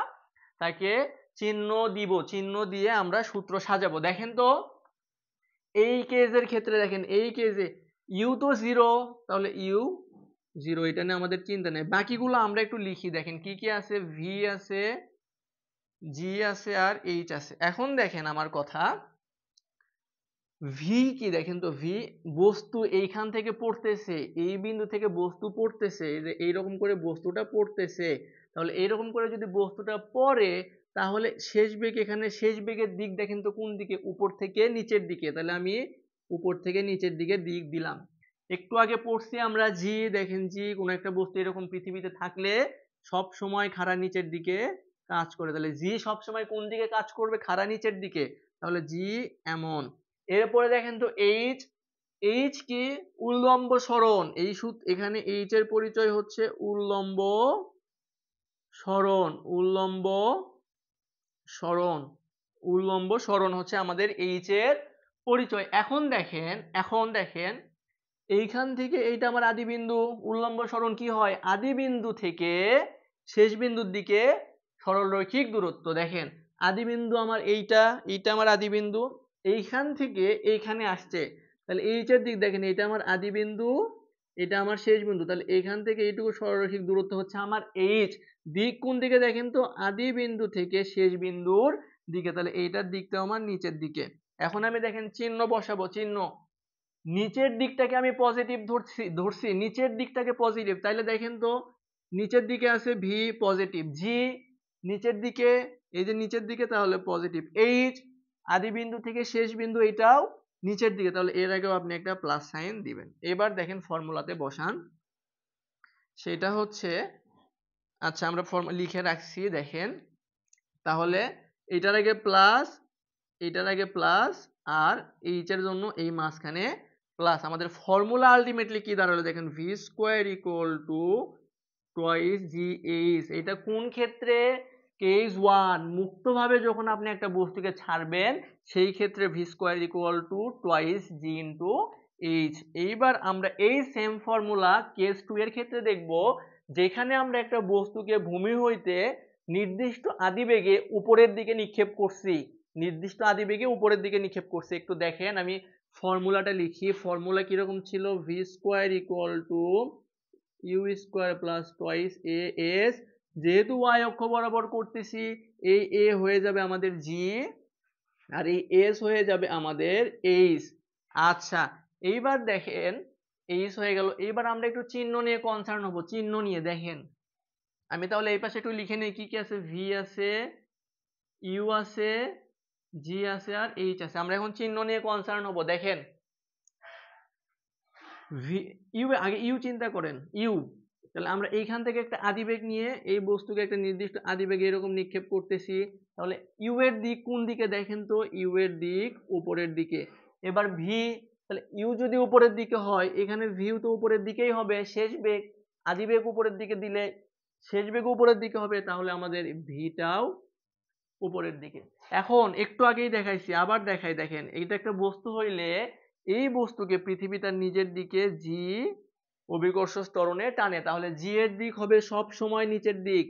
তাকে চিহ্ন দিব, চিহ্ন দিয়ে আমরা সূত্র সাজাবো। দেখেন তো এই কেসের ক্ষেত্রে দেখেন, এই কেসে ইউ তো জিরো, তাহলে ইউ জিরো, এটা নিয়ে আমাদের চিন্তা নেই। বাকিগুলো আমরা একটু লিখি, দেখেন কি কি আছে, ভি আছে, জি আছে আর এইচ আছে। এখন দেখেন আমার কথা, ভি কি দেখেন তো, ভি বস্তু এইখান থেকে পড়তেছে, এই বিন্দু থেকে বস্তু পড়তেছে, এইরকম করে বস্তুটা পড়তেছে, তাহলে এইরকম করে যদি বস্তুটা পড়ে তাহলে শেষ বেগ, এখানে শেষ বেগের দিক দেখেন তো কোন দিকে, উপর থেকে নিচের দিকে, তাহলে আমি উপর থেকে নিচের দিকে দিক দিলাম। একটু আগে পড়ছি আমরা জি, দেখেন জি কোন একটা বস্তু এরকম পৃথিবীতে থাকলে সব সময় খাড়া নিচের দিকে কাজ করে, তাহলে জি সব সময় কোন দিকে কাজ করবে, খাড়া নিচের দিকে, তাহলে জি এমন। এরপরে দেখেন তো এইচ, এইচ কি উল্লম্ব সরণ, এই এখানে এইচ এর পরিচয় হচ্ছে উল্লম্ব সরণ, উল্লম্ব সরণ, উল্লম্ব সরণ হচ্ছে আমাদের এইচ এর পরিচয়। এখন দেখেন এইখান থেকে এইটা আমার আদি বিন্দু, উল্লম্ব সরণ কি হয়, আদি বিন্দু থেকে শেষ বিন্দুর দিকে সরল রৈখিক দূরত্ব। দেখেন আদি বিন্দু আমার এইটা, এইটা আমার আদি বিন্দু, এইখান থেকে এইখানে আসছে, তাহলে এইচ এর দিক দেখেন এটা আমার আদি বিন্দু, এটা আমার শেষ বিন্দু, তাহলে এখান থেকে এইটুকু সরলরৈখিক দূরত্ব হচ্ছে আমার এইচ। দিক কোন দিকে দেখেন তো, আদি বিন্দু থেকে শেষ বিন্দুর দিকে, তাহলে এইটার দিকটা আমার নিচের দিকে। এখন আমি দেখেন চিহ্ন বসাবো, চিহ্ন নিচের দিকটাকে আমি পজিটিভ ধরছি নিচের দিকটাকে পজিটিভ, তাইলে দেখেন তো নিচের দিকে আছে ভি পজিটিভ, জি নিচের দিকে, এই যে নিচের দিকে তাহলে পজিটিভ, এইচ আদি বিন্দু থেকে শেষ বিন্দু এটাও নিচের দিকে, তাহলে এর আগেও আপনি একটা প্লাস সাইন দিবেন। এবার দেখেন ফর্মুলাতে বসান, সেটা হচ্ছে, আচ্ছা আমরা লিখে রাখছি দেখেন, তাহলে এটার আগে প্লাস, এটার আগে প্লাস, আর এইচ এর জন্য এই মাঝখানে প্লাস। আমাদের ফর্মুলা আলটিমেটলি কি দাঁড়ালো দেখেন, V square equal to twice G H. এটা কোন ক্ষেত্রে, কেস ওয়ান, মুক্তভাবে যখন আপনি একটা বস্তুকে ছাড়বেন সেই ক্ষেত্রে V square equal to twice G into H. এইবার আমরা এই সেম ফর্মুলা কেস টু এর ক্ষেত্রে দেখব, যেখানে আমরা একটা বস্তুকে ভূমি হইতে নির্দিষ্ট আদিবেগে উপরের দিকে নিক্ষেপ করছি, নির্দিষ্ট আদিবেগে উপরের দিকে নিক্ষেপ করছি। একটু দেখেন আমি ফর্মুলাটা লিখি, ফর্মুলা কিরকম ছিল, V square equal to U square plus twice A S, যেহেতু ওয়াই অক্ষ বরাবর করতেছি এই এ হয়ে যাবে আমাদের জি, আর এই এস হয়ে যাবে আমাদের এইচ। আচ্ছা এইবার দেখেন এইচ হয়ে গেল, এইবার আমরা একটু চিহ্ন নিয়ে কনসার্ন হব, চিহ্ন নিয়ে দেখেন আমি তাহলে এই পাশে একটু লিখে নেই কি কি আছে, ভি আছে, ইউ আছে, জি আছে, আর এইচ আছে। আমরা এখন চিহ্ন নিয়ে কনসার্ন হব। দেখেন ইউ, আগে ইউ চিন্তা করেন, ইউ, তাহলে আমরা এইখান থেকে একটা আদিবেগ নিয়ে এই বস্তুকে একটা নির্দিষ্ট আদিবেগে এরকম নিক্ষেপ করতেছি, তাহলে ইউ এর দিক কোন দিকে দেখেন তো, ইউ এর দিক উপরের দিকে। এবার ভি, তাহলে ইউ যদি উপরের দিকে হয় এখানে ভিউ তো উপরের দিকেই হবে, শেষ বেগ, আদিবেগ উপরের দিকে দিলে শেষ বেগ উপরের দিকে হবে, তাহলে আমাদের ভিটাও উপরের দিকে। এখন একটু আগেই দেখাইছি, আবার দেখাই, দেখেন এইটা একটা বস্তু হইলে এই বস্তুকে পৃথিবী তার নিজের দিকে জি অভিকর্ষ ত্বরণে টানে, তাহলে জি এর দিক হবে সব সময় নিচের দিক,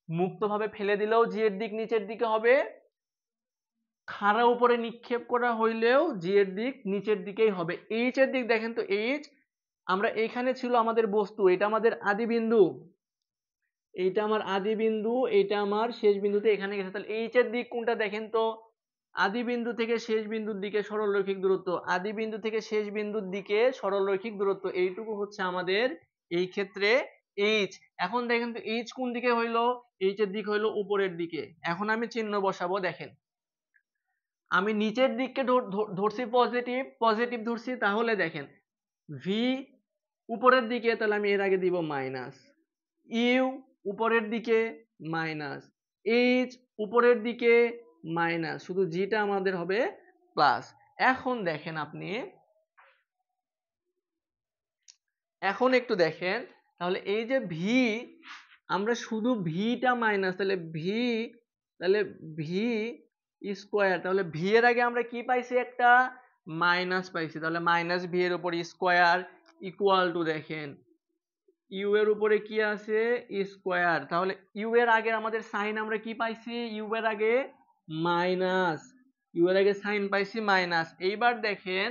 মুক্তভাবে ফেলে দিলেও জি এর দিক নিচের দিকে হবে, খাড়া উপরে নিক্ষেপ করা হইলেও জি এর দিক নিচের দিকেই হবে। এইচ এর দিক দেখেন তো, এইচ আমরা এখানে ছিল আমাদের বস্তু, এটা আমাদের আদি বিন্দু, এইটা আমার আদি বিন্দু, এটা আমার শেষ বিন্দুতে এখানে গেছে, তাহলে এইচ এর দিক কোনটা দেখেন তো, আদি বিন্দু থেকে শেষ বিন্দুর দিকে সরলরৈখিক দূরত্ব, আদি বিন্দু থেকে শেষ বিন্দুর দিকে সরলরৈখিক দূরত্ব, এইটুকু হচ্ছে আমাদের এই ক্ষেত্রে এইচ। এখন দেখেন তো এইচ কোন দিকে হইলো, এইচ এর দিক হইলো উপরের দিকে। এখন আমি চিহ্ন বসাবো, দেখেন আমি নিচের দিককে ধরছি পজিটিভ, পজিটিভ ধরছি, তাহলে দেখেন ভি উপরের দিকে, তাহলে আমি এর আগে দিব মাইনাস, ইউ উপরের দিকে মাইনাস, এইচ উপরের দিকে মাইনাস, শুধু জিটা আমাদের হবে প্লাস। এখন দেখেন আপনি, এখন একটু দেখেন, তাহলে এই যে ভি, আমরা শুধু ভিটা মাইনাস, তাহলে ভি স্কোয়ার, তাহলে ভি এর আগে আমরা কি পাইছি, একটা মাইনাস পাইছি, তাহলে মাইনাস ভি এর উপর স্কোয়ার ইকুয়াল টু, দেখেন ইউ এর উপরে কি আছে স্কোয়ার, তাহলে ইউ এর আগে আমাদের সাইন আমরা কি পাইছি, ইউ এর আগে মাইনাস, ইউ এর আগে সাইন পাইছি মাইনাস। এইবার দেখেন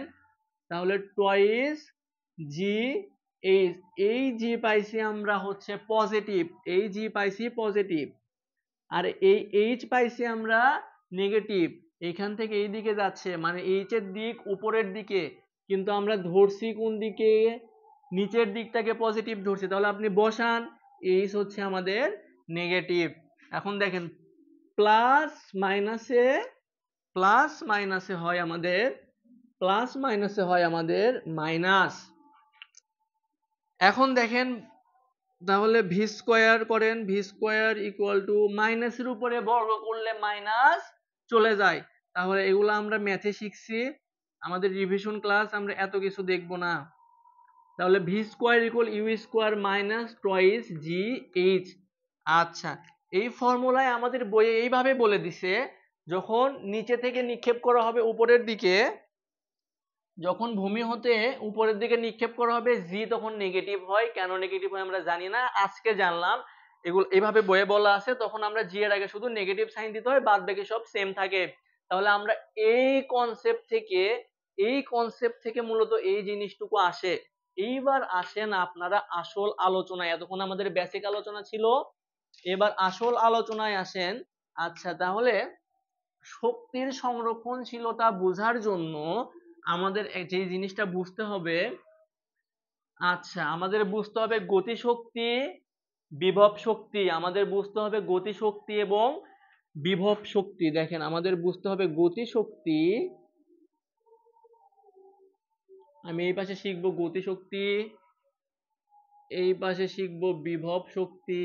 তাহলে টয়েস জি এইচ, এই জি পাইছি আমরা হচ্ছে পজিটিভ, এই জি পাইছি পজিটিভ, আর এই এইচ পাইছি আমরা নেগেটিভ, এখান থেকে এই দিকে যাচ্ছে মানে এইচ এর দিক উপরের দিকে, কিন্তু আমরা ধরছি কোন দিকে, নিচের দিকটাকে পজিটিভ ধরছি, তাহলে আপনি বসান এইচ হচ্ছে আমাদের নেগেটিভ। এখন দেখেন প্লাস মাইনাসে, প্লাস মাইনাসে হয় আমাদের, প্লাস মাইনাসে হয় আমাদের মাইনাস। এখন দেখেন তাহলে ভি স্কোয়ার করেন, ভি স্কোয়ার ইকুয়াল টু মাইনাসের উপরে বর্গ করলে মাইনাস চলে যায়, তাহলে এগুলো আমরা ম্যাথে শিখছি, আমাদের রিভিশন ক্লাস আমরা এত কিছু দেখব না। তাহলে V square equal U square minus twice G H. আচ্ছা এই ফর্মুলায় আমাদের বইয়ে এইভাবে বলে দিছে, যখন নিচে থেকে নিক্ষেপ করা হবে উপরের দিকে, যখন ভূমি হতে উপরের দিকে নিক্ষেপ করা হবে জি তখন নেগেটিভ হয়, কেন নেগেটিভ হয় আমরা জানি না, আজকে জানলাম। এগুলো এইভাবে বইয়ে বলা আছে, তখন আমরা জি এর আগে শুধু নেগেটিভ সাইন দিতে হয়, বাদ বাকি সব সেম থাকে। তাহলে আমরা এই কনসেপ্ট থেকে, এই কনসেপ্ট থেকে মূলত এই জিনিসটুকু আসে, এইবার আসেন আপনারা আসল আলোচনায়। এতক্ষণ আমাদের বেসিক আলোচনা ছিল, এবার আসল আলোচনায় আসেন। আচ্ছা, তাহলে শক্তির সংরক্ষণশীলতা বোঝার জন্য আমাদের যে জিনিসটা বুঝতে হবে, আচ্ছা আমাদের বুঝতে হবে গতিশক্তি, বিভব শক্তি। আমাদের বুঝতে হবে গতিশক্তি এবং বিভব শক্তি। দেখেন আমাদের বুঝতে হবে গতিশক্তি, আমি এই পাশে শিখবো গতিশক্তি, এই পাশে শিখবো বিভব শক্তি,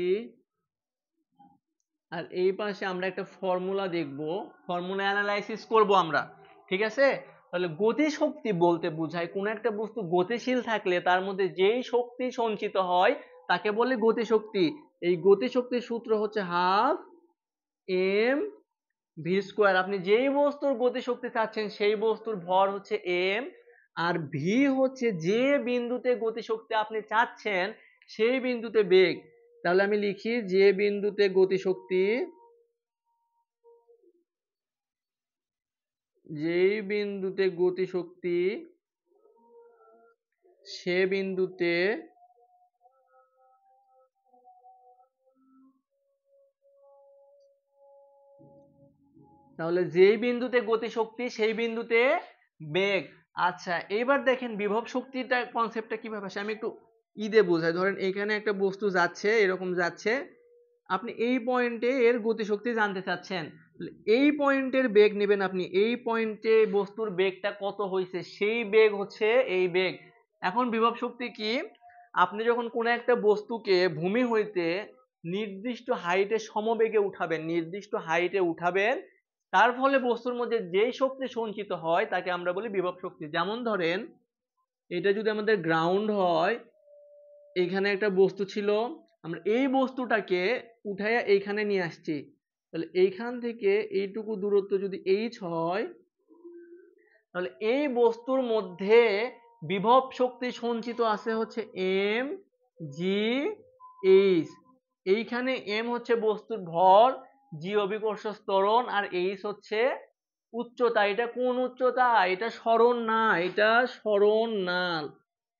আর এই পাশে আমরা একটা ফর্মুলা দেখব, ফর্মুলা অ্যানালাইসিস করব আমরা। ঠিক আছে? তাহলে গতিশক্তি বলতে বোঝায় কোন একটা বস্তু গতিশীল থাকলে তার মধ্যে যেই শক্তি সঞ্চিত হয় তাকে বলে গতিশক্তি। এই গতিশক্তির সূত্র হচ্ছে হাফ এম ভি স্কোয়ার। আপনি যেই বস্তুর গতিশক্তি চাচ্ছেন সেই বস্তুর ভর হচ্ছে এম, আর ভি হচ্ছে যে বিন্দুতে গতিশক্তি আপনি চাচ্ছেন সেই বিন্দুতে বেগ। তাহলে আমি লিখি যে বিন্দুতে গতিশক্তি, যেই বিন্দুতে গতিশক্তি সে বিন্দুতে তাহলে যেই বিন্দুতে গতিশক্তি সেই বিন্দুতে বেগ। আচ্ছা এবার দেখেন বিভব শক্তিটা কনসেপ্টটা কিভাবে আসে, আমি একটু ঈদে বোঝাই। ধরেন এখানে একটা বস্তু যাচ্ছে, এরকম যাচ্ছে, আপনি এই পয়েন্টে এর গতিশক্তি জানতে চাচ্ছেন, এই পয়েন্টের বেগ নেবেন আপনি, এই পয়েন্টে বস্তুর বেগটা কত হয়েছে সেই বেগ হচ্ছে এই বেগ। এখন বিভব শক্তি কি, আপনি যখন কোনো একটা বস্তুকে ভূমি হইতে নির্দিষ্ট হাইটে সমবেগে উঠাবেন, নির্দিষ্ট হাইটে উঠাবেন, তার ফলে বস্তুর মধ্যে যেই শক্তি সঞ্চিত হয় তাকে আমরা বলি বিভব শক্তি। যেমন ধরেন এটা যদি আমাদের গ্রাউন্ড হয়, এখানে একটা বস্তু ছিল, আমরা এই বস্তুটাকে উঠাইয়া এইখানে নিয়ে আসছি, তাহলে এইখান থেকে এইটুকু দূরত্ব যদি এইচ হয়, তাহলে এই বস্তুর মধ্যে বিভব শক্তি সঞ্চিত আছে হচ্ছে এম জি এইচ। এইখানে এম হচ্ছে বস্তুর ভর, জি অভিকর্ষ ত্বরণ, আর এইচ হচ্ছে উচ্চতা। এটা কোন উচ্চতা? এটা সরণ না, এটা সরণ না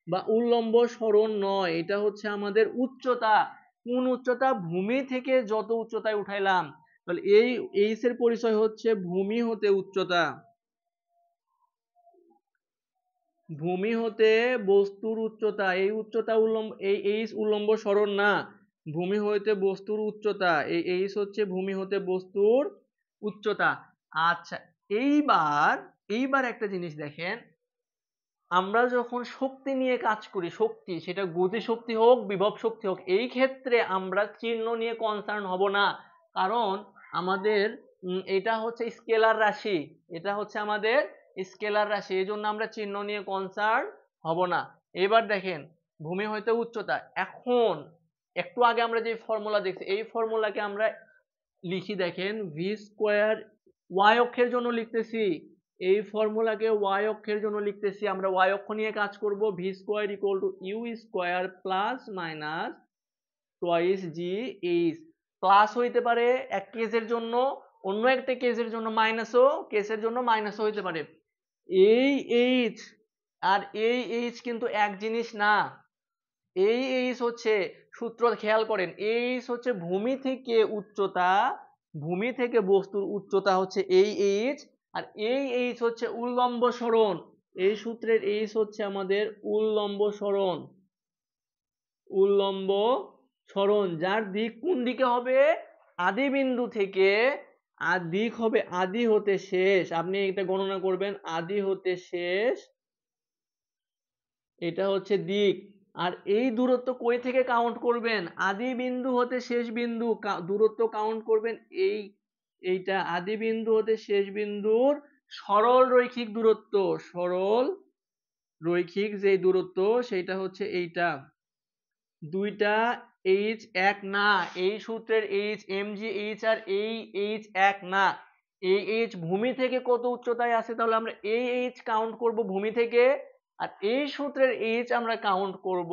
বা উল্লম্ব সরণ নয়, এটা হচ্ছে আমাদের উচ্চতা। কোন উচ্চতা? ভূমি থেকে যত উচ্চতায় উঠাইলাম। তাহলে এই এইচ এর পরিচয় হচ্ছে ভূমি হতে উচ্চতা, ভূমি হতে বস্তুর উচ্চতা। এই উচ্চতা উল্লম্ব, এই এইচ উল্লম্ব সরণ না, ভূমি হইতে বস্তুর উচ্চতা, এই এইচ হচ্ছে ভূমি হতে বস্তুর উচ্চতা। আচ্ছা এইবার এইবার একটা জিনিস দেখেন, আমরা যখন শক্তি নিয়ে কাজ করি, শক্তি সেটা গতি শক্তি হোক বিভব শক্তি হোক, এই ক্ষেত্রে আমরা চিহ্ন নিয়ে কনসার্ন হব না, কারণ আমাদের এটা হচ্ছে স্কেলার রাশি, এটা হচ্ছে আমাদের স্কেলার রাশি, এই জন্য আমরা চিহ্ন নিয়ে কনসার্ন হব না। এবার দেখেন ভূমি হইতে উচ্চতা, এখন একটু আগে আমরা যে ফর্মুলা দেখছি এই ফর্মুলাকে আমরা লিখি, দেখেন ভি স্কোয়ার ওয়াই অক্ষের জন্য লিখতেছি, এই ফর্মুলাকে ওয়াই অক্ষের জন্য লিখতেছি, আমরা ওয়াই অক্ষ নিয়ে কাজ করব। V square equal to U square plus minus twice G H. Plus হইতে পারে এক কেসের জন্য, অন্য একটা কেসের জন্য মাইনাসও, কেসের জন্য মাইনাসও হইতে পারে। এই এইচ আর এই এইচ কিন্তু এক জিনিস না। এই এইচ হচ্ছে, সূত্র খেয়াল করেন, এইচ হচ্ছে ভূমি থেকে উচ্চতা, ভূমি থেকে বস্তুর উচ্চতা হচ্ছে এই এইচ, আর এই এইচ হচ্ছে উল্লম্ব সরণ। এই সূত্রের এইচ হচ্ছে আমাদের উল্লম্ব সরণ, উল্লম্ব সরণ, যার দিক কোন দিকে হবে? আদি বিন্দু থেকে, আর দিক হবে আদি হতে শেষ। আপনি এটা গণনা করবেন, আদি হতে শেষ, এটা হচ্ছে দিক। আর এই দূরত্ব কই থেকে কাউন্ট করবেন? আদি বিন্দু হতে শেষ বিন্দু দূরত্ব কাউন্ট করবেন, এইটা আদি বিন্দু হতে শেষ বিন্দুর সরল রৈখিক দূরত্ব, সরল রৈখিক যে দূরত্ব সেটা হচ্ছে এইটা। দুইটা এইচ এক না, এই সূত্রের H M G H R এই এইচ এক না। এই এইচ ভূমি থেকে কত উচ্চতায় আছে, তাহলে আমরা এই এইচ কাউন্ট করব ভূমি থেকে, আর এই সূত্রের এইচ আমরা কাউন্ট করব,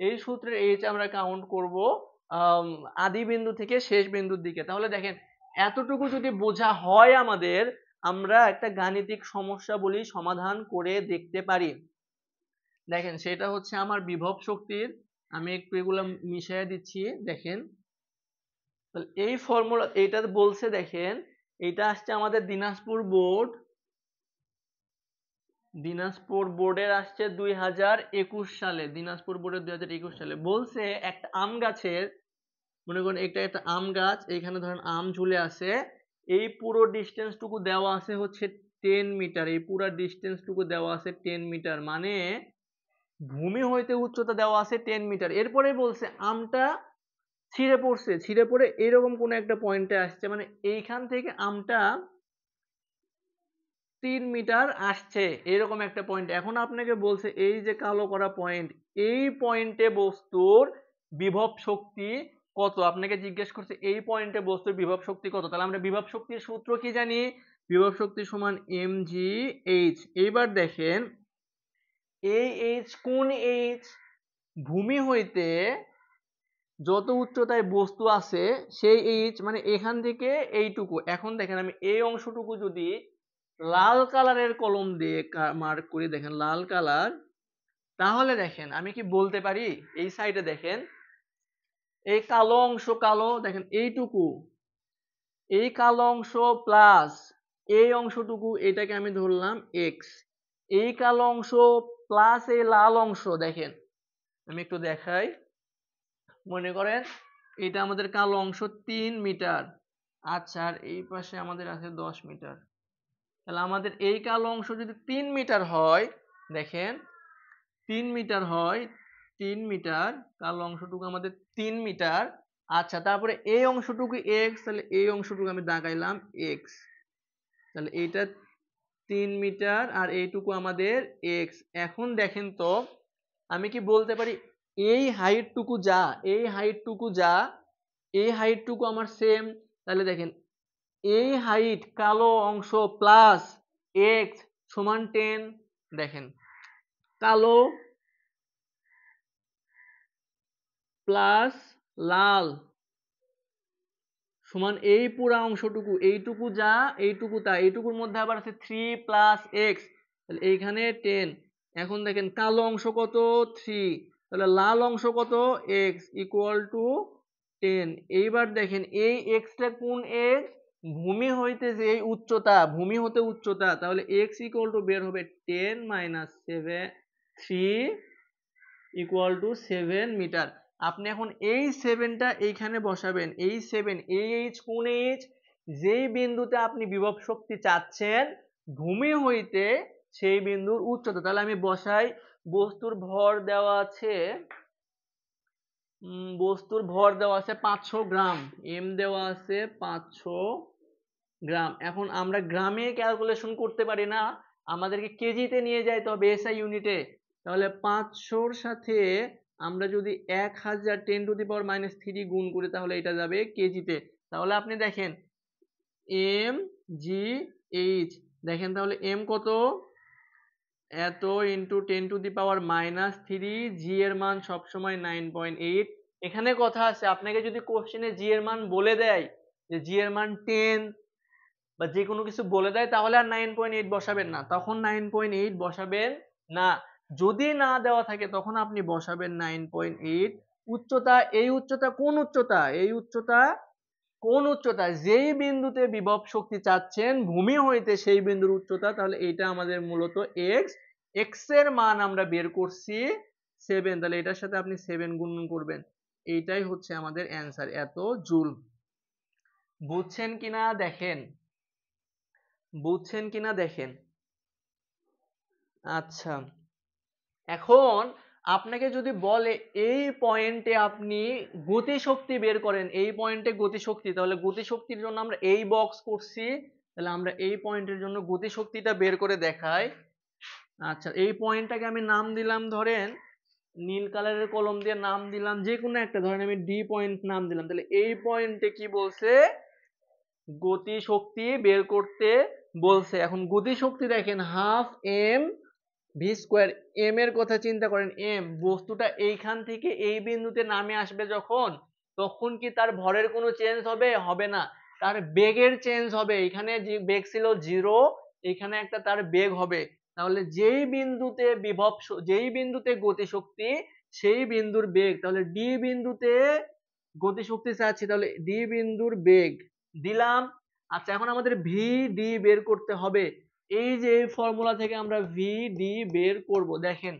এই সূত্রের এইচ আমরা কাউন্ট করব আদি বিন্দু থেকে শেষ বিন্দুর দিকে। তাহলে দেখেন এতটুকু যদি বোঝা হয় আমাদের, আমরা একটা গাণিতিক সমস্যা বলি সমাধান করে দেখতে পারি। দেখেন সেটা হচ্ছে আমার বিভব শক্তির, আমি একটু এগুলা মিশিয়ে দিচ্ছি। দেখেন তাহলে এই ফর্মুলা এটা বলছে, দেখেন এটা আসছে আমাদের দিনাজপুর বোর্ডের আসছে 2021 সালে, দিনাজপুর বোর্ডের 2021 সালে বলছে একটা আম গাছের, মনে করেন এটা একটা আম গাছ, এখানে ধরেন আম ঝুলে আছে, এই পুরো ডিস্টেন্স টুকু দেওয়া আছে হচ্ছে 10 মিটার, এই পুরো ডিস্টেন্স টুকু দেওয়া আছে 10 মিটার, মানে ভূমি হইতে উচ্চতা দেওয়া আছে 10 মিটার। এরপরে বলছে আমটা ছিঁড়ে পড়ছে, ছিঁড়ে পড়ে এরকম কোন একটা পয়েন্টে আসছে, মানে এইখান থেকে আমটা 3 মিটার আসছে এরকম একটা পয়েন্ট। এখন আপনাকে বলছে এই যে কালো করা পয়েন্ট, এই পয়েন্টে বস্তুর বিভব শক্তি কত, আপনাকে জিজ্ঞেস করছে এই পয়েন্টে বস্তুর বিভব শক্তি কত। তাহলে আমরা বিভব শক্তির সূত্র কি জানি, বিভব শক্তি সমান mgh। এইবার দেখেন এই h কোন h, ভূমি হইতে যত উচ্চতায় বস্তু আছে সেই h, মানে এখান থেকে এইটুকু। এখন দেখেন আমি এই অংশটুকু যদি লাল কালারের কলম দিয়ে মার্ক করি, দেখেন লাল কালার, তাহলে দেখেন আমি কি বলতে পারি, এই সাইডে দেখেন এই কালো অংশ, কালো দেখেন এইটুকু, এই কালো অংশ প্লাস এই অংশটুকু, এটাকে আমি ধরলাম x, এই কালো অংশ প্লাস এই লাল অংশ, দেখেন আমি একটু দেখাই, মনে করেন এটা আমাদের কালো অংশ 3 মিটার, আচ্ছা আর এই পাশে আমাদের আছে 10 মিটার। তাহলে আমাদের এই কালো অংশ যদি 3 মিটার হয়, দেখেন 3 মিটার হয়, 3 মিটার কালো অংশটুকু আমাদের 3 মিটার। আচ্ছা তারপরে এই অংশটুকু x, তাহলে এই অংশটুকু আমি দাগাইলাম x, তাহলে এইটা 3 মিটার আর এইটুকু আমাদের x। এখন দেখেন তো আমি কি বলতে পারি এই হাইটটুকু যা, এই হাইটটুকু যা, এই হাইটটুকু আমার সেম, তাহলে দেখেন এই হাইট কালো অংশ প্লাস x সমান 10, দেখেন কালো প্লাস লাল সমান এই পুরা অংশটুকু, এইটুকু যা এইটুকু তা, এইটুকুর মধ্যে আবার আছে 3 প্লাস x, তাহলে এইখানে 10। এখন দেখেন কালো অংশ কত 3, তাহলে লাল অংশ কত x ইকুয়াল টু 10। এইবার দেখেন এই x টা কোন x, ভূমি হইতে যে এই উচ্চতা, ভূমি হতে উচ্চতা, তাহলে x ইকুয়াল টু বের হবে 10 মাইনাস 7 3 ইকুয়াল টু 7 মিটার। আপনি এখন এই 7টা এইখানে বসাবেন, এই 7 এই h কোন h, যেই বিন্দুতে আপনি বিভব শক্তি চাচ্ছেন ভূমি হইতে সেই বিন্দুর উচ্চতা। তাহলে আমি বসাই, বস্তুর ভর দেওয়া আছে, বস্তুর ভর দেওয়া আছে 500 গ্রাম, m দেওয়া আছে 500 গ্রাম। এখন আমরা গ্রামে ক্যালকুলেশন করতে পারি না, আমাদেরকে কেজিতে নিয়ে যাইতে হবে এসআই ইউনিটে। তাহলে 500-র সাথে আমরা যদি 1000 10⁻³ গুণ করি তাহলে এটা যাবে কেজিতে। তাহলে আপনি দেখেন এম জি এইচ, দেখেন তাহলে এম কত, এত ইন্টু 10⁻³ জি এর মান সবসময় 9.8। এখানে কথা আছে, আপনাকে যদি কোশ্চেনে জি এর মান বলে দেয় যে জি এর মান 10 বা যে কোনো কিছু বলে দেয়, তাহলে আর 9.8 বসাবেন না, তখন 9.8 বসাবেন না। যদি না দেওয়া থাকে তখন আপনি বসাবেন 9.8। উচ্চতা, এই উচ্চতা কোন উচ্চতা, এই উচ্চতা কোন উচ্চতা, যেই বিন্দুতে বিভব শক্তি চাচ্ছেন ভূমি হইতে সেই বিন্দুর উচ্চতা, তাহলে এইটা আমাদের মূলত x, x এর মান আমরা বের করছি 7, তাহলে এটার সাথে আপনি 7 গুণ করবেন, এইটাই হচ্ছে আমাদের অ্যান্সার, এত জুল। বুঝছেন কিনা দেখেন, বুঝছেন কিনা দেখেন। আচ্ছা এখন আপনাকে যদি বলে এই পয়েন্টে আপনি গতিশক্তি বের করেন, এই পয়েন্টে গতিশক্তি, তাহলে গতিশক্তির জন্য আমরা এই বক্স করছি, তাহলে আমরা এই পয়েন্টের জন্য গতিশক্তিটা বের করে দেখাই। আচ্ছা এই পয়েন্টটাকে আমি নাম দিলাম, ধরেন নীল কালারের কলম দিয়ে নাম দিলাম যে কোনো একটা, ধরেন আমি ডি পয়েন্ট নাম দিলাম। তাহলে এই পয়েন্টে কি বলছে, গতিশক্তি বের করতে বলছে। এখন গতিশক্তি দেখেন half M V square, M এর কথা চিন্তা করেন, এম বস্তুটা এইখান থেকে এই বিন্দুতে নামে আসবে যখন, তখন কি তার ভরের কোনো চেঞ্জ হবে, হবে না, তার বেগের চেঞ্জ হবে। এখানে যে বেগ ছিল 0, এখানে একটা তার বেগ হবে, তাহলে যেই বিন্দুতে বিভব যেই বিন্দুতে গতিশক্তি সেই বিন্দুর বেগ, তাহলে ডি বিন্দুতে গতিশক্তি চাচ্ছি, তাহলে ডি বিন্দুর বেগ দিলাম। আচ্ছা এখন আমাদের ভি ডি বের করতে হবে। এই যে ফর্মুলা থেকে আমরা ভি ডি বের করব, দেখেন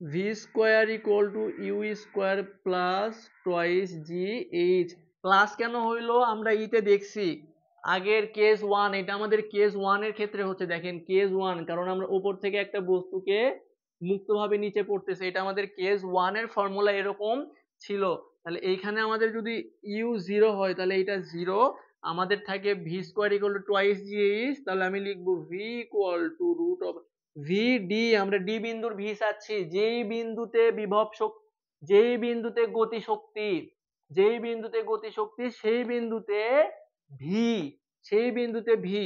V square equal to U square plus twice G H. Plus কেন হইলো আমরা ইতে দেখছি আগের কেস ওয়ান, এটা আমাদের কেস ওয়ান এর ক্ষেত্রে হচ্ছে, দেখেন কেস ওয়ান, কারণ আমরা উপর থেকে একটা বস্তুকে মুক্তভাবে নিচে পড়তেছে, এটা আমাদের কেস ওয়ান এর ফর্মুলা এরকম ছিল। তাহলে এইখানে আমাদের যদি ইউ জিরো হয় তাহলে এটা জিরো, আমাদের থাকে V square equal to twice G H, তাহলে আমি লিখবো V equal to root of V D, আমরা ডি বিন্দুর ভি চাচ্ছি, যেই বিন্দুতে বিভব শক্তি, যেই বিন্দুতে গতিশক্তি, যেই বিন্দুতে গতিশক্তি সেই বিন্দুতে ভি, সেই বিন্দুতে ভি,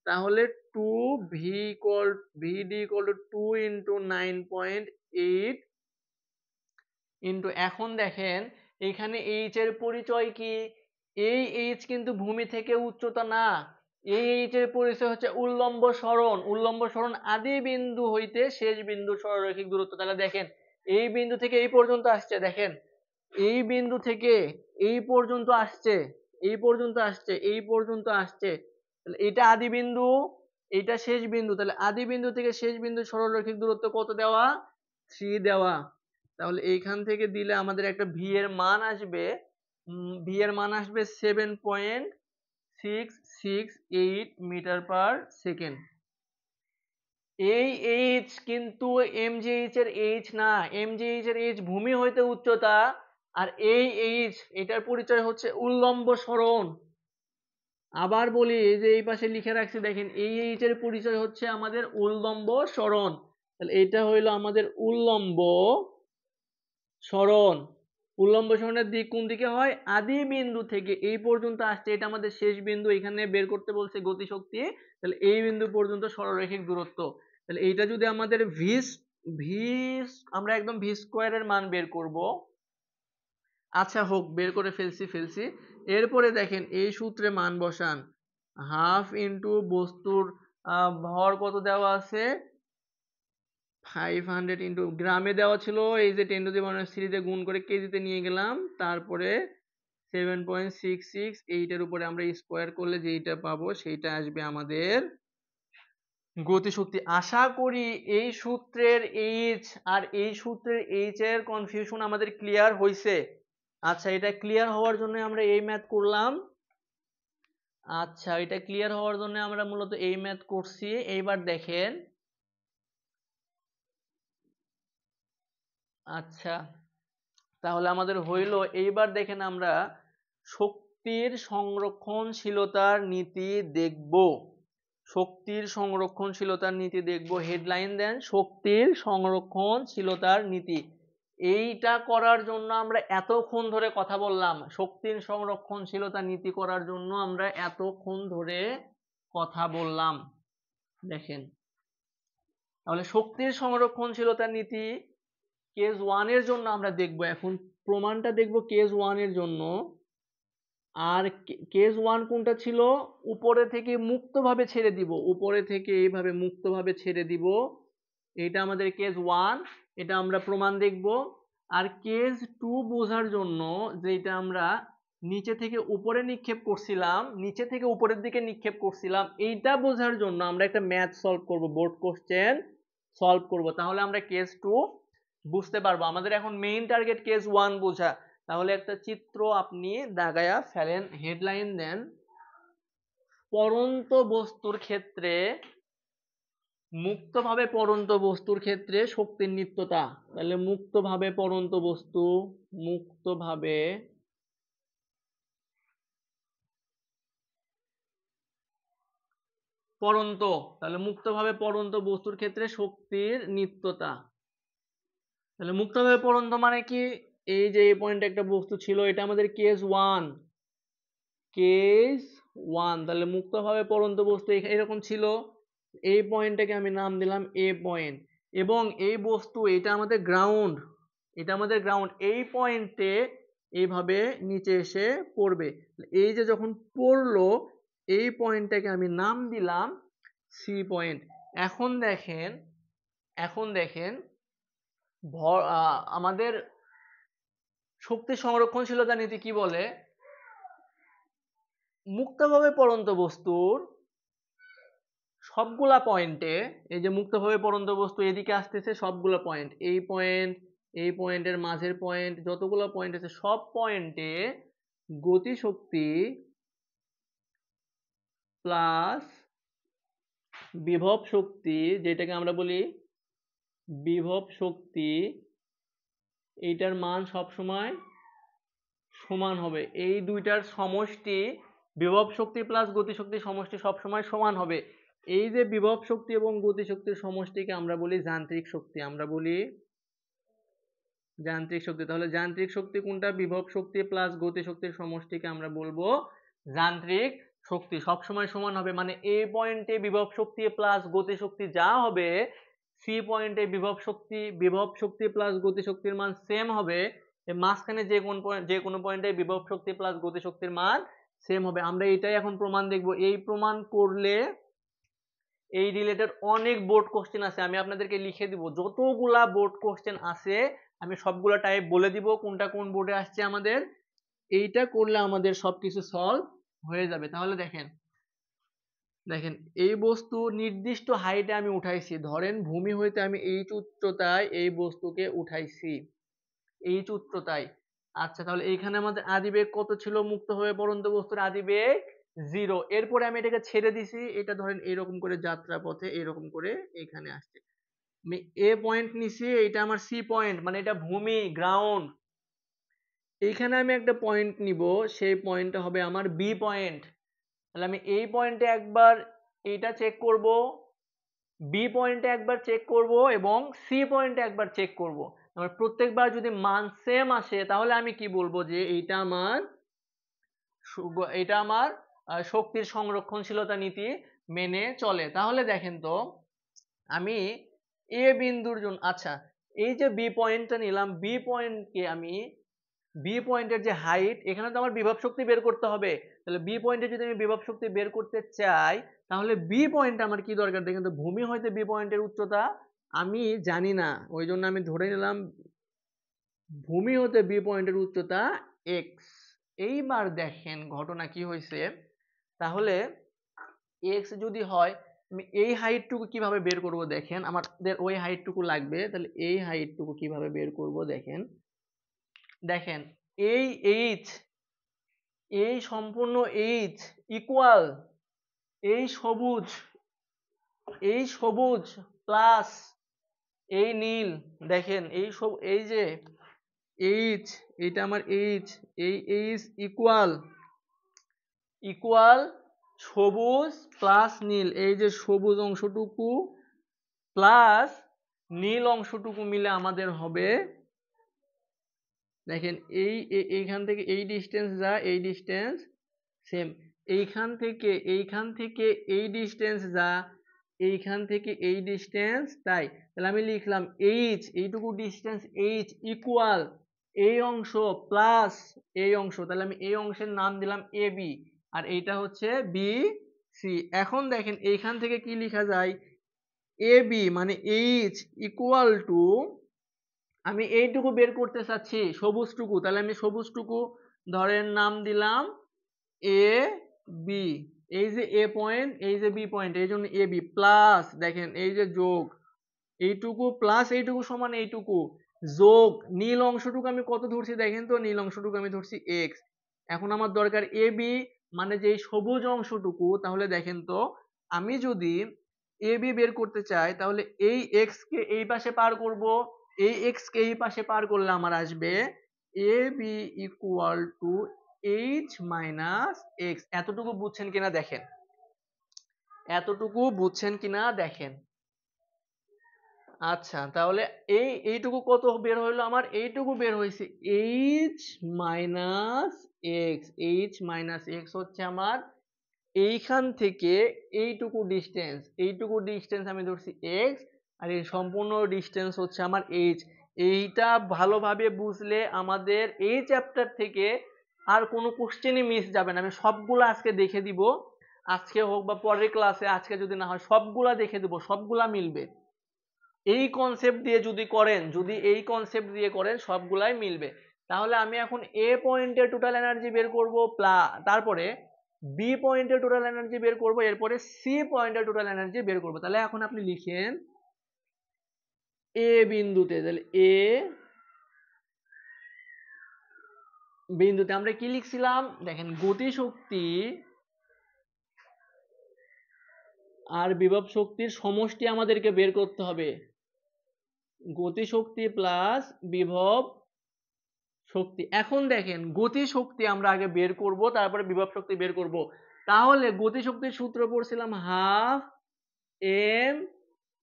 তাহলে two V equal V D equal to 2 into 9.8 into, এখন দেখেন এখানে এইচ এর পরিচয় কি, এই এইচ কিন্তু ভূমি থেকে উচ্চতা না, এই এইচ এর পরিচয় হচ্ছে উল্লম্ব সরণ, উল্লম্ব সরণ আদি বিন্দু হইতে শেষ বিন্দু সরলরৈখিক দূরত্ব। তাহলে দেখেন এই বিন্দু থেকে এই পর্যন্ত আসছে, দেখেন এই বিন্দু থেকে এই পর্যন্ত আসছে, এই পর্যন্ত আসছে, এই পর্যন্ত আসছে, তাহলে এটা আদি বিন্দু, এটা শেষ বিন্দু, তাহলে আদি বিন্দু থেকে শেষ বিন্দু সরলরৈখিক দূরত্ব কত দেওয়া, 3 দেওয়া। তাহলে এইখান থেকে দিলে আমাদের একটা ভি এর মান আসবে, ভি এর মান আসবে 7.668 মিটার পার সেকেন্ড। এই এইচ কিন্তু এমজিএইচ এর এইচ না, এমজিএইচ এর এইচ ভূমি হইতে উচ্চতা, আর এই এইচ এটার পরিচয় হচ্ছে উল্লম্ব সরণ। আবার বলি, এই যে এই পাশে লিখে রাখছি দেখেন, এই এইচ এর পরিচয় হচ্ছে আমাদের উল্লম্ব সরণ, তাহলে এটা হইলো আমাদের উল্লম্ব সরণ। উল্লম্ব সরণের দিক কোন দিকে হয়, আদি বিন্দু থেকে এই পর্যন্ত আসছে, এটা আমাদের শেষ বিন্দু, এখানে বের করতে বলছে গতিশক্তি, তাহলে এই বিন্দু পর্যন্ত সরলরৈখিক দূরত্ব। তাহলে এইটা যদি আমাদের ভি ভি আমরা একদম ভি স্কোয়ার এর মান বের করব, আচ্ছা হোক বের করে ফেলছি। এরপরে দেখেন এই সূত্রে মান বসান, হাফ ইন্টু বস্তুর ভর কত দেওয়া আছে 500 ইন্টু গ্রামে দেওয়া ছিল, এই যে 10 টু দি পাওয়ার 3 তে গুণ করে কেজিতে নিয়ে গেলাম, তারপরে 7.66 এইটার উপরে আমরা স্কোয়ার করলে যেইটা পাবো সেইটা আসবে আমাদের গতিশক্তি। আশা করি এই সূত্রের এইচ আর এই সূত্রের এইচ এর কনফিউশন আমাদের ক্লিয়ার হয়েছে। আচ্ছা এটা ক্লিয়ার হওয়ার জন্য আমরা এই ম্যাথ করলাম, আচ্ছা এটা ক্লিয়ার হওয়ার জন্য আমরা মূলত এই ম্যাথ করছি। এইবার দেখেন, আচ্ছা তাহলে আমাদের হইল, এইবার দেখেন আমরা শক্তির সংরক্ষণশীলতার নীতি দেখব, শক্তির সংরক্ষণশীলতার নীতি দেখব। হেডলাইন দেন শক্তির সংরক্ষণশীলতার নীতি। এইটা করার জন্য আমরা এতক্ষণ ধরে কথা বললাম, শক্তির সংরক্ষণশীলতা নীতি করার জন্য আমরা এতক্ষণ ধরে কথা বললাম। দেখেন তাহলে শক্তির সংরক্ষণশীলতার নীতি কেস ওয়ান এর জন্য আমরা দেখব, এখন প্রমাণটা দেখব কেস ওয়ান এর জন্য। আর কেস ওয়ান কোনটা ছিল, উপরে থেকে মুক্তভাবে ছেড়ে দিব, উপরে থেকে এইভাবে মুক্তভাবে ছেড়ে দিব, এটা আমাদের কেস ওয়ান, এটা আমরা প্রমাণ দেখব। আর কেস টু বোঝার জন্য, যেটা আমরা নিচে থেকে উপরে নিক্ষেপ করছিলাম, নিচে থেকে উপরের দিকে নিক্ষেপ করছিলাম, এইটা বোঝার জন্য আমরা একটা ম্যাথ সলভ করব, বোর্ড কোশ্চেন সলভ করব, তাহলে আমরা কেস টু বুঝতে পারবো। আমাদের এখন মেইন টার্গেট কেস ওয়ান বোঝা। তাহলে একটা চিত্র আপনি দাগায়া ফেলেন, হেডলাইন দেন পড়ন্ত বস্তুর ক্ষেত্রে, মুক্তভাবে পড়ন্ত বস্তুর ক্ষেত্রে শক্তির নিত্যতা। তাহলে মুক্তভাবে পড়ন্ত বস্তু, মুক্তভাবে পড়ন্ত, তাহলে মুক্তভাবে পড়ন্ত বস্তুর ক্ষেত্রে শক্তির নিত্যতা। তাহলে মুক্তভাবে পড়ন্ত মানে কি, এই যে এই পয়েন্টে একটা বস্তু ছিল, এটা আমাদের কেস ওয়ান, কেস ওয়ান। তাহলে মুক্তভাবে পড়ন্ত বস্তু এরকম ছিল, এই পয়েন্টটাকে আমি নাম দিলাম এ পয়েন্ট, এবং এই বস্তু এটা আমাদের গ্রাউন্ড, এটা আমাদের গ্রাউন্ড, এই পয়েন্টে এইভাবে নিচে এসে পড়বে। এই যে যখন পড়লো এই পয়েন্টটাকে আমি নাম দিলাম সি পয়েন্ট। এখন দেখেন আমাদের শক্তি সংরক্ষণশীলতা নীতি কি বলে, মুক্তভাবে পড়ন্ত বস্তুর সবগুলা পয়েন্টে, এই যে মুক্তভাবে পড়ন্ত বস্তু এদিকে আসতেছে সবগুলা পয়েন্ট, এই পয়েন্টের মাঝের পয়েন্ট, যতগুলো পয়েন্ট আছে সব পয়েন্টে গতিশক্তি প্লাস বিভব শক্তি, যেটাকে আমরা বলি বিভব শক্তি, এইটার মান সবসময় সমান হবে। এই দুইটার সমষ্টি, বিভব শক্তি প্লাস গতিশক্তির সমষ্টি সবসময় সমান হবে। এই যে বিভব শক্তি এবং গতিশক্তির সমষ্টিকে আমরা বলি যান্ত্রিক শক্তি, আমরা বলি যান্ত্রিক শক্তি। তাহলে যান্ত্রিক শক্তি কোনটা? বিভব শক্তি প্লাস গতিশক্তির সমষ্টিকে আমরা বলবো যান্ত্রিক শক্তি। সবসময় সমান হবে, মানে এ পয়েন্টে বিভব শক্তি প্লাস গতিশক্তি যা হবে, সি পয়েন্টে বিভব শক্তি প্লাস গতিশক্তির মান সেম হবে। মাঝখানে যে কোনো পয়েন্টে বিভব শক্তি প্লাস গতিশক্তির মান সেম হবে। আমরা এটাই এখন প্রমাণ দেখব। এই প্রমাণ করলে এই রিলেটেড অনেক বোর্ড কোশ্চেন আছে, আমি আপনাদেরকে লিখে দিব। যতগুলা বোর্ড কোশ্চেন আছে আমি সবগুলা টাইপ বলে দিব কোনটা কোন বোর্ডে আসছে আমাদের। এইটা করলে আমাদের সবকিছু সলভ হয়ে যাবে। তাহলে দেখেন এই বস্তু নির্দিষ্ট হাইটে আমি উঠাইছি, ধরেন ভূমি হইতে আমি এইচ উচ্চতায় এই বস্তুকে উঠাইছি, এইচ উচ্চতায়। আচ্ছা, তাহলে এইখানে আমাদের আদিবেগ কত ছিল? মুক্তভাবে পড়ন্ত বস্তুর আদিবেগ 0। এরপরে আমি এটাকে ছেড়ে দিছি, এটা ধরেন এরকম করে যাত্রা পথে এরকম করে এখানে আসছে। আমি এ পয়েন্ট নিছি, এটা আমার সি পয়েন্ট, মানে এটা ভূমি, গ্রাউন্ড। এইখানে আমি একটা পয়েন্ট নিব, সেই পয়েন্টটা হবে আমার বি পয়েন্ট। তাহলে আমি এই পয়েন্টে একবার এইটা চেক করব, বি পয়েন্টে একবার চেক করব এবং সি পয়েন্টে একবার চেক করব। আমার প্রত্যেকবার যদি মান সেম আসে তাহলে আমি কি বলবো যে এইটা আমার শক্তির সংরক্ষণশীলতা নীতি মেনে চলে। তাহলে দেখেন তো আমি এ বিন্দুর জন্য, আচ্ছা এই যে বি পয়েন্টটা নিলাম, বি পয়েন্টের যে হাইট, এখানে তো আমার বিভব শক্তি বের করতে হবে। তাহলে বি পয়েন্টে যদি আমি বিভব শক্তি বের করতে চাই তাহলে বি পয়েন্টে আমার কি দরকার? দেখেন তো, ভূমি হইতে বি পয়েন্টের উচ্চতা আমি জানি না, ওই জন্য আমি ধরে নিলাম ভূমি হতে বি পয়েন্টের উচ্চতা এক্স। এইবার দেখেন ঘটনা কি হয়েছে, তাহলে এক্স যদি হয় আমি এই হাইটটুকু কিভাবে বের করব? দেখেন আমাদের ওই হাইটটুকু লাগবে, তাহলে এই হাইটটুকু কিভাবে বের করব দেখেন এই এইচ, এই সম্পূর্ণ এইচ ইকুয়াল এই সবুজ প্লাস এই নীল। দেখেন এই যে এইচ, এটা আমার এইচ, এই এইচ ইকুয়াল সবুজ প্লাস নীল। এই যে সবুজ অংশটুকু প্লাস নীল অংশটুকু মিলে আমাদের হবে, দেখেন এইখান থেকে এই ডিস্টেন্স যা, এই ডিস্টেন্স সেম। এইখান থেকে এই ডিস্টেন্স যা, এইখান থেকে এই ডিস্টেন্স তাই। তাহলে আমি লিখলাম এইচ, এইটুকু ডিস্টেন্স এইচ ইকুয়াল এই অংশ প্লাস এই অংশ। তাহলে আমি এই অংশের নাম দিলাম এ বি, আর এইটা হচ্ছে বি সি। এখন দেখেন এইখান থেকে কি লেখা যায়? এ বি মানে এইচ ইকুয়াল টু, আমি এইটুকু বের করতে চাচ্ছি সবুজটুকু, তাহলে আমি সবুজটুকু ধরেন নাম দিলাম এ বি। এই যে এ পয়েন্ট, এই যে বি পয়েন্ট, এই জন্য এ বি প্লাস, দেখেন এই যে যোগ এইটুকু প্লাস এইটুকু সমান এইটুকু যোগ নীল অংশটুকু আমি কত ধরছি? দেখেন তো, নীল অংশটুকু আমি ধরছি এক্স। এখন আমার দরকার এ বি মানে যে সবুজ অংশটুকু। তাহলে দেখেন তো, আমি যদি এ বি বের করতে চাই তাহলে এই এক্স কে এই পাশে পার করব, এই এক্স কে এই পাশে পার করলে আমার আসবে A B equal to h minus x. এতটুকু বুঝছেন কিনা দেখেন, আচ্ছা তাহলে এইটুকু কত বের হইলো আমার? এইটুকু বের হয়েছে এইচ মাইনাস এক্স হচ্ছে আমার এইখান থেকে এইটুকু ডিস্টেন্স আমি ধরছি এক্স, আর এই সম্পূর্ণ ডিস্টেন্স হচ্ছে আমার এইচ। এইটা ভালোভাবে বুঝলে আমাদের এই চ্যাপ্টার থেকে আর কোনো কোশ্চেনই মিস যাবে না। আমি সবগুলো আজকে দেখে দিব। আজকে হোক বা পরের ক্লাসে, আজকে যদি না হয় সবগুলা দেখে দেবো, সবগুলা মিলবে। এই কনসেপ্ট দিয়ে যদি করেন, যদি এই কনসেপ্ট দিয়ে করেন সবগুলাই মিলবে। তাহলে আমি এখন এ পয়েন্টের টোটাল এনার্জি বের করব, তারপরে বি পয়েন্টের টোটাল এনার্জি বের করব, এরপরে সি পয়েন্টের টোটাল এনার্জি বের করব। তাহলে এখন আপনি লিখেন এ বিন্দুতে, তাহলে এ বিন্দুতে আমরা কি লিখছিলাম দেখেন, গতিশক্তি আর বিভব শক্তির সমষ্টি আমাদেরকে বের করতে হবে। গতিশক্তি প্লাস বিভব শক্তি। এখন দেখেন গতিশক্তি আমরা আগে বের করব, তারপরে বিভব শক্তি বের করব। তাহলে গতিশক্তির সূত্র পড়ছিলাম হাফ এম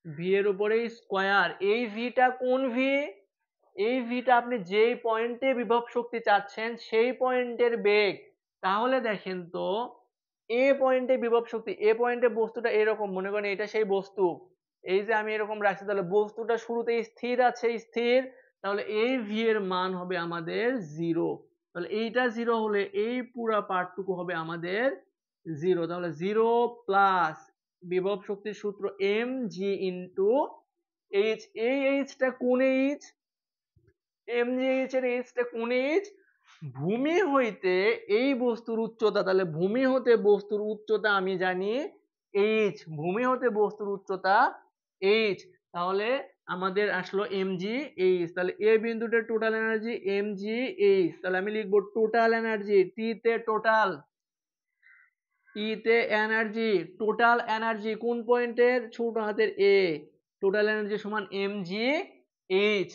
ভি এর উপরে স্কয়ার। এই ভিটা কোন ভি? এই ভিটা আপনি যেই পয়েন্টে বিভব শক্তি চাচ্ছেন সেই পয়েন্টের বেগ। তাহলে দেখেন তো এ পয়েন্টে বিভব শক্তি, এ পয়েন্টে বস্তুটা এরকম, মনে করেন এটা সেই বস্তু, এই যে আমি এরকম রাখছি, তাহলে বস্তুটা শুরুতে স্থির আছে, স্থির, তাহলে এই ভি এর মান হবে আমাদের 0। তাহলে এইটা 0 হলে এই পুরা পার্টটুকু হবে আমাদের 0। তাহলে 0 প্লাস বিভব শক্তির সূত্র এম জি ইন্টু এইচ। এই এইচটা কোন এইচ? এম জি এইচ এর এইচটা কোন এইচ? ভূমি হইতে এই বস্তুর উচ্চতা, তাহলে ভূমি হতে বস্তুর উচ্চতা আমি জানি এইচ, ভূমি হতে বস্তুর উচ্চতা এইচ। তাহলে আমাদের আসলো এমজি এইচ। তাহলে এ বিন্দুটার টোটাল এনার্জি এমজি এইচ। তাহলে আমি লিখবো টোটাল এনার্জি, টি তে টোটাল, ই তে এনার্জি, টোটাল এনার্জি কোন পয়েন্টের? ছোট হাতের এ। টোটাল এনার্জি সমান এমজি এইচ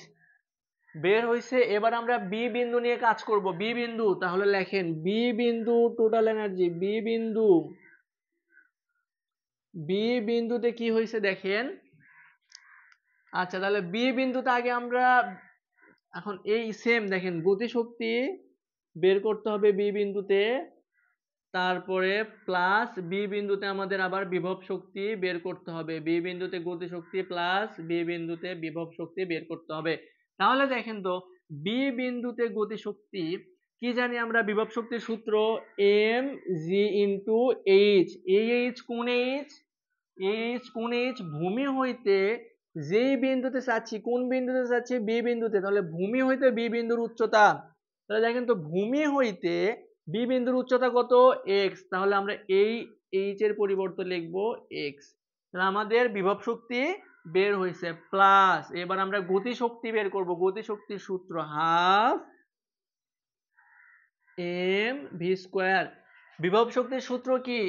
বের হইছে। এবার আমরা বি বিন্দু নিয়ে কাজ করব। বি বিন্দু, তাহলে লেখেন বি বিন্দু টোটাল এনার্জি, বি বিন্দু, বি বিন্দুতে কি হয়েছে দেখেন। আচ্ছা, তাহলে বি বিন্দুতে আগে আমরা এখন এই সেম দেখেন গতিশক্তি বের করতে হবে বি বিন্দুতে, তারপরে প্লাস বি বিন্দুতে আমাদের আবার বিভব শক্তি বের করতে হবে। বি বিন্দুতে গতিশক্তি প্লাস বি বিন্দুতে বিভব শক্তি বের করতে হবে। তাহলে দেখেন তো বি বিন্দুতে গতিশক্তি কি জানি আমরা? বিভব শক্তির সূত্র এম জি ইন্টু এইচ। এই এইচ কোন এইচ? এইচ কোন এইচ? ভূমি হইতে যেই বিন্দুতে চাচ্ছি, কোন বিন্দুতে চাচ্ছি? বি বিন্দুতে। তাহলে ভূমি হইতে বি বিন্দুর উচ্চতা, তাহলে দেখেন তো ভূমি হইতে বি বিন্দুর উচ্চতা কত? এক্স। তাহলে আমরা এই এইচ এর পরিবর্তে লিখব এক্স। তাহলে আমাদের বিভব শক্তি বের হয়েছে। প্লাস এবার আমরা গতি শক্তি বের করব। গতি শক্তির সূত্র হাফ এম ভি স্কয়ার। বিভব শক্তির সূত্র কি?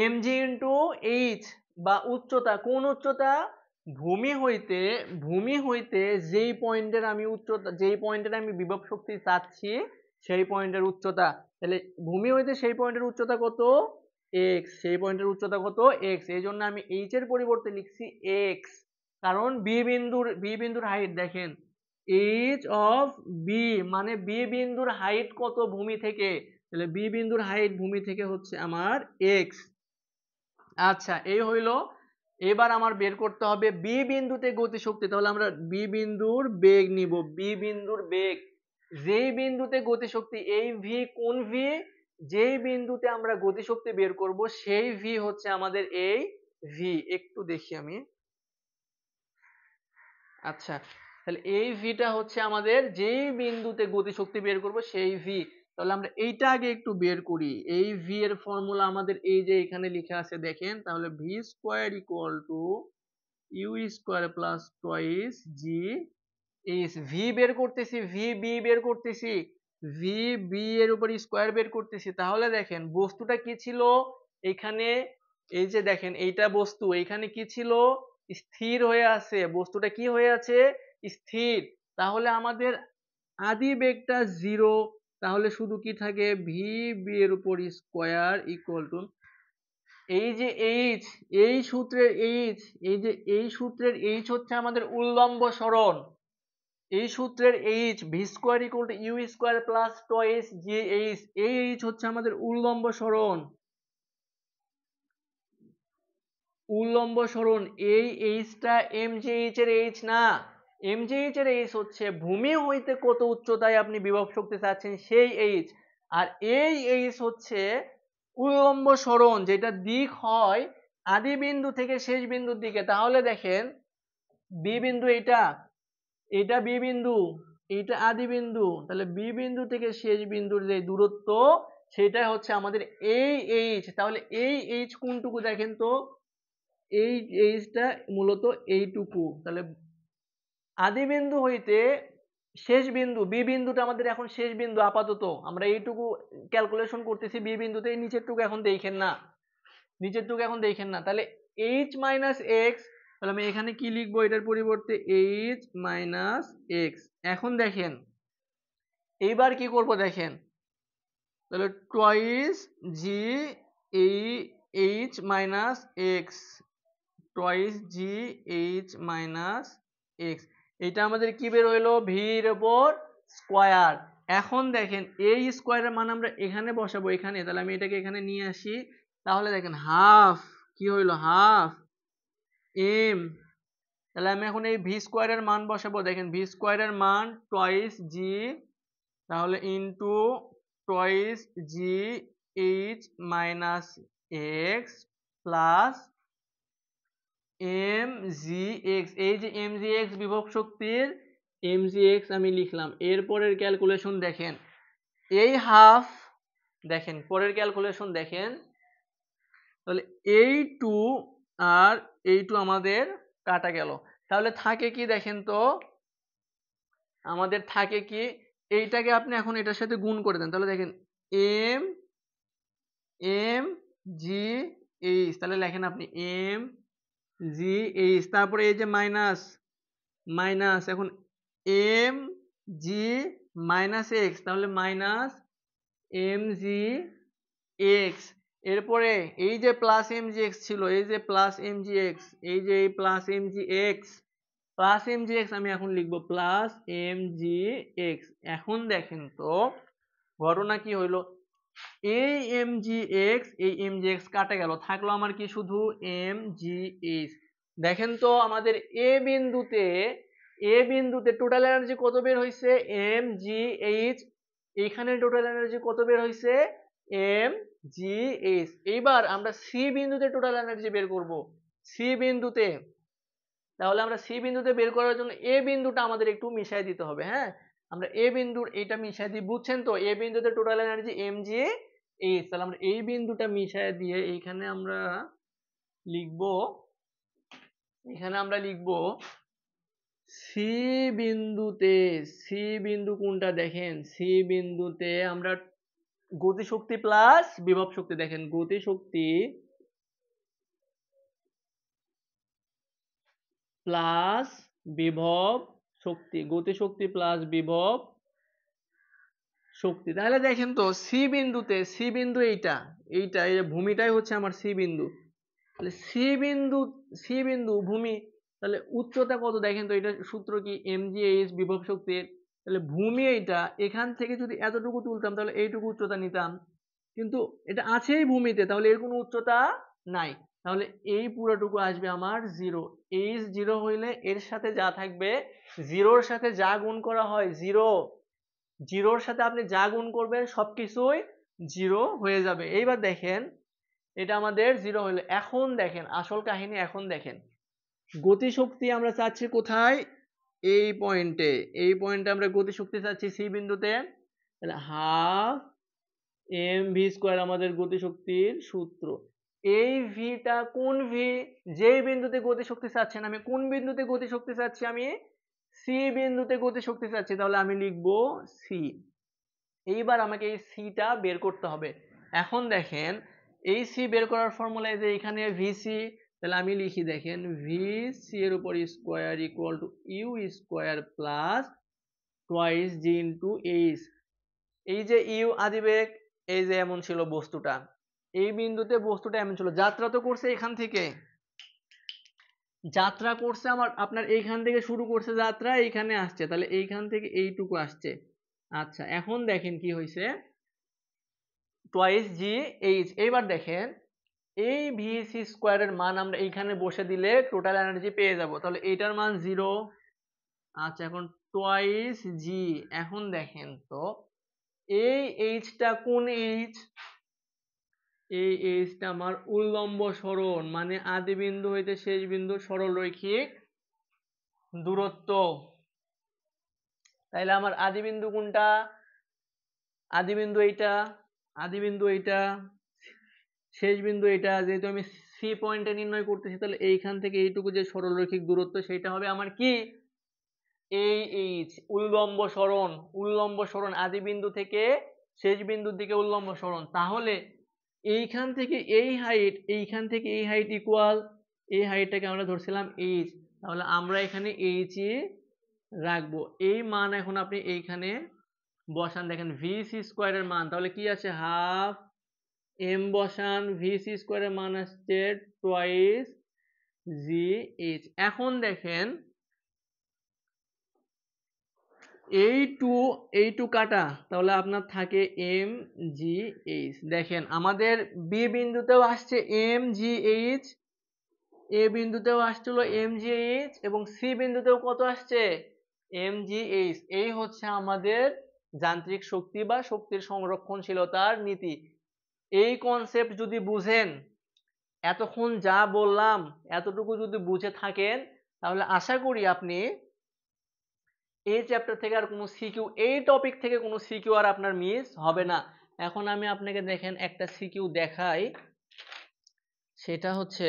এম জি ইন্টু এইচ, বা উচ্চতা, কোন উচ্চতা? ভূমি হইতে, ভূমি হইতে যেই পয়েন্টের আমি উচ্চতা, যেই পয়েন্টের আমি বিভব শক্তি চাচ্ছি সেই পয়েন্টের উচ্চতা। তাহলে ভূমি হইতে সেই পয়েন্টের উচ্চতা কত? এক্স। সেই পয়েন্টের উচ্চতা কত? এক্স। এই জন্য আমি এইচ এর পরিবর্তে লিখছি এক্স, কারণ বি বিন্দুর হাইট দেখেন, এইচ অফ বি মানে বি বিন্দুর হাইট কত ভূমি থেকে? তাহলে বি বিন্দুর হাইট ভূমি থেকে হচ্ছে আমার এক্স। আচ্ছা, এই হইল। এবার আমার বের করতে হবে বি বিন্দুতে গতিশক্তি। তাহলে আমরা বি বিন্দুর বেগ নিব। বি বিন্দুর বেগ, যেই বিন্দুতে গতিশক্তি, এই ভি কোন ভি? যেই বিন্দুতে আমরা গতিশক্তি বের করব সেই ভি হচ্ছে আমাদের এই ভি। একটু দেখি আমি। আচ্ছা, তাহলে এই ভিটা হচ্ছে আমাদের যেই বিন্দুতে গতিশক্তি বের করব সেই ভি। তাহলে আমরা এইটা আগে একটু বের করি। এই ভি এর ফর্মুলা আমাদের এই যে এখানে লেখা আছে দেখেন। তাহলে V square equal to U square plus twice G H. V বের করতেছি, ভি বি বের করতেছি, ভি বি এর উপর স্কয়ার বের করতেছি। তাহলে দেখেন বস্তুটা কি ছিল এখানে? এই যে দেখেন এইটা বস্তু, এখানে কি ছিল? স্থির হয়ে আছে। বস্তুটা কি হয়ে আছে? স্থির। তাহলে আমাদের আদি বেগটা 0। তাহলে শুধু কি থাকে? ভি বি এর উপর স্কয়ার ইকুয়াল টু এই যে এইচ, এই সূত্রের এইচ, এই যে এই সূত্রের এইচ হচ্ছে আমাদের উল্লম্ব সরণ। এই সূত্রের H V square equal to U square plus twice G H, এই এইচ হচ্ছে আমাদের উল্লম্ব সরণ। উল্লম্ব সরণ, এই এইচটা এমজিএইচ এর এইচ না। এমজিএইচ এর এইচ হচ্ছে ভূমি হইতে কত উচ্চতায় আপনি বিভব শক্তি চাচ্ছেন সেই এইচ। আর এই এইচ হচ্ছে উল্লম্ব সরণ যেটা দিক হয় আদি বিন্দু থেকে শেষ বিন্দুর দিকে, তাহলে দেখেন বি বিন্দু এটা বি বিন্দু, এটা আদি বিন্দু, তাহলে বি বিন্দু থেকে শেষ বিন্দুর যে দূরত্ব সেটা হচ্ছে আমাদের এই এইচ। তাহলে এই এইচ কোনটুকু দেখেন তো, এই এইচটা মূলত এইটুকু। তাহলে আদি বিন্দু হইতে শেষ বিন্দু বি বিন্দুটা আমাদের এখন শেষ বিন্দু, আপাতত আমরা এইটুকু ক্যালকুলেশন করতেছি বি বিন্দুতে, এই নিচেরটুকু এখন দেখেন না, নিচেরটুকু এখন দেখেন না। তাহলে এইচ মাইনাস এক্স, তাহলে আমি এখানে কি লিখবো এটার পরিবর্তে এইচ মাইনাস এক্স। এখন দেখেন এইবার কি করব দেখেন, তাহলে twice G H minus X, twice G H minus X, এটা আমাদের কি বের হইলো ভির উপর স্কোয়ার। এখন দেখেন এই স্কোয়ারের মান আমরা এখানে বসাবো এখানে, তাহলে আমি এটাকে এখানে নিয়ে আসি, তাহলে দেখেন হাফ কি হইলো হাফ এম, তাহলে আমি এখন এই ভি স্কোয়ারের মান বসাবো, দেখেন ভি স্কোয়ারের মান টয়েস জি, তাহলে into twice G H minus x plus M G X, এই যে এম জি এক্স বিভব শক্তির এম জি এক্স আমি লিখলাম। এরপরের ক্যালকুলেশন দেখেন এই হাফ, দেখেন পরের ক্যালকুলেশন দেখেন, তাহলে এই টু আর এই টু আমাদের কাটা গেল, তাহলে থাকে কি দেখেন তো, আমাদের থাকে কি এইটাকে আপনি এখন এটার সাথে গুণ করে দেন, তাহলে দেখেন এম এম জি এইচ, তাহলে লেখেন আপনি এম জি এইচ, তারপরে এই যে মাইনাস মাইনাস, এখন এম জি মাইনাস এক্স, তাহলে মাইনাস এম জি এক্স, এরপরে এই যে প্লাস এম জি এক্স ছিল, এই যে প্লাস এম জি এক্স, এই যে এই plus M G X, plus M G X আমি এখন লিখবো প্লাস এম জি এক্স। এখন দেখেন তো ঘটনা কি হইলো, এই এম জি এক্স এই এম জি এক্স কাটা গেল, থাকলো আমার কি শুধু এম জি এইচ। দেখেন তো আমাদের এ বিন্দুতে টোটাল এনার্জি কত বের হয়েছে এম জি এইচ, এইখানে টোটাল এনার্জি কত বের হয়েছে এম জি এইচ। এইবার আমরা সি বিন্দুতে টোটাল এনার্জি বের করব, সি বিন্দুতে, তাহলে আমরা সি বিন্দুতে বের করার জন্য এ বিন্দুটা আমাদের একটু মিশাই দিতে হবে। হ্যাঁ, আমরা এ বিন্দুর এটা মিশাই দিই, বুঝছেন তো, এ বিন্দুতে total energy M G H, তাহলে আমরা এই বিন্দুটা মিশাই দিয়ে এইখানে আমরা লিখবো, এখানে আমরা লিখবো সি বিন্দুতে, সি বিন্দু কোনটা দেখেন, সি বিন্দুতে আমরা গতিশক্তি প্লাস বিভব শক্তি, দেখেন গতিশক্তি প্লাস বিভব শক্তি, গতিশক্তি প্লাস বিভব শক্তি। তাহলে দেখেন তো সি বিন্দুতে, সি বিন্দু এইটা এইটা এই ভূমিটাই হচ্ছে আমার সি বিন্দু, তাহলে সি বিন্দু ভূমি, তাহলে উচ্চতা কত দেখেন তো, এটা সূত্র কি mgh বিভব শক্তির, তাহলে ভূমি এইটা, এখান থেকে যদি এতটুকু তুলতাম তাহলে এইটুকু উচ্চতা নিতাম, কিন্তু এটা আছেই ভূমিতে, তাহলে এর কোনো উচ্চতা নাই, তাহলে এই পুরোটুকু আসবে আমার জিরো। এইচ জিরো হইলে এর সাথে যা থাকবে, জিরোর সাথে যা গুণ করা হয় জিরো, জিরোর সাথে আপনি যা গুণ করবেন সবকিছুই জিরো হয়ে যাবে। এইবার দেখেন এটা আমাদের জিরো হলো, এখন দেখেন আসল কাহিনী, এখন দেখেন গতিশক্তি আমরা চাচ্ছি কোথায়, এই পয়েন্টে, এই পয়েন্টে আমরা গতিশক্তি চাচ্ছি সি বিন্দুতে, তাহলে হাফ এম ভি স্কোয়ার আমাদের গতিশক্তির সূত্র। এই ভিটা কোন ভি, যেই বিন্দুতে গতিশক্তি চাচ্ছেন, আমি কোন বিন্দুতে গতিশক্তি চাচ্ছি, আমি সি বিন্দুতে গতিশক্তি চাচ্ছি, তাহলে আমি লিখবো সি। এইবার আমাকে এই সিটা বের করতে হবে। এখন দেখেন এই সি বের করার ফর্মুলা যে এখানে ভিসি, তাহলে আমি লিখি দেখেন ভিসি এর উপর square equal to U square plus twice G into H. এই যে ইউ আদিবেগ, এই যে এমন ছিল বস্তুটা, এই বিন্দুতে বস্তুটা এমন ছিল, যাত্রা তো করছে এখান থেকে, যাত্রা করছে আমার আপনার এইখান থেকে শুরু করছে যাত্রা, এইখানে আসছে, তাহলে এইখান থেকে এইটুকু আসছে। আচ্ছা এখন দেখেন কি হয়েছে, টোয়াইস জি এইচ। এইবার দেখেন এই ভিসি স্কোয়ারের মান আমরা এইখানে বসে দিলে টোটাল এনার্জি পেয়ে যাব, তাহলে এইটার মান জিরো। আচ্ছা এখন টোয়াইস জি, এখন দেখেন তো এই এইচটা কোন এইচ, এই এইচটা আমার উল্লম্ব সরণ, মানে আদি বিন্দু হইতে শেষ বিন্দু সরলরৈখিক দূরত্ব। তাইলে আমার আদি বিন্দু কোনটা? আদি বিন্দু এইটা, আদি বিন্দু এইটা, শেষ বিন্দু এটা। যেহেতু আমি সি পয়েন্টে নির্ণয় করতেছি, তাহলে এইখান থেকে এইটুকু যে সরলরৈখিক দূরত্ব সেটা হবে আমার কি? এই এইচ, উল্লম্ব সরণ। উল্লম্ব সরণ আদি বিন্দু থেকে শেষ বিন্দুর দিকে উল্লম্ব সরণ। তাহলে এইখান থেকে এই হাইট, এইখান থেকে এই হাইট ইকুয়াল এই হাইটটাকে আমরা ধরছিলাম এইচ। তাহলে আমরা এখানে এইচই রাখবো। এই মান এখন আপনি এইখানে বসান। দেখেন ভিসি স্কোয়ারের মান তাহলে কি আছে? হাফ এম বসান, ভিসি স্কোয়ারের মান আসছে টোয়াইস জি এইচ। এখন দেখেন এই টু কাটা, তাহলে আপনার থাকে এম জি এইচ। দেখেন আমাদের বি বিন্দুতেও আসছে এম জি এইচ, এ বিন্দুতেও আসছিল এম জি এইচ, এবং সি বিন্দুতেও কত আসছে? M G H. এই হচ্ছে আমাদের যান্ত্রিক শক্তি বা শক্তির সংরক্ষণশীলতার নীতি। এই কনসেপ্ট যদি বুঝেন, এতক্ষণ যা বললাম এতটুকু যদি বুঝে থাকেন, তাহলে আশা করি আপনি এই চ্যাপ্টার থেকে আর কোনো সিকিউ, এই টপিক থেকে কোনো সিকিউ আর আপনার মিস হবে না। এখন আমি আপনাকে দেখেন একটা সিকিউ দেখাই, সেটা হচ্ছে,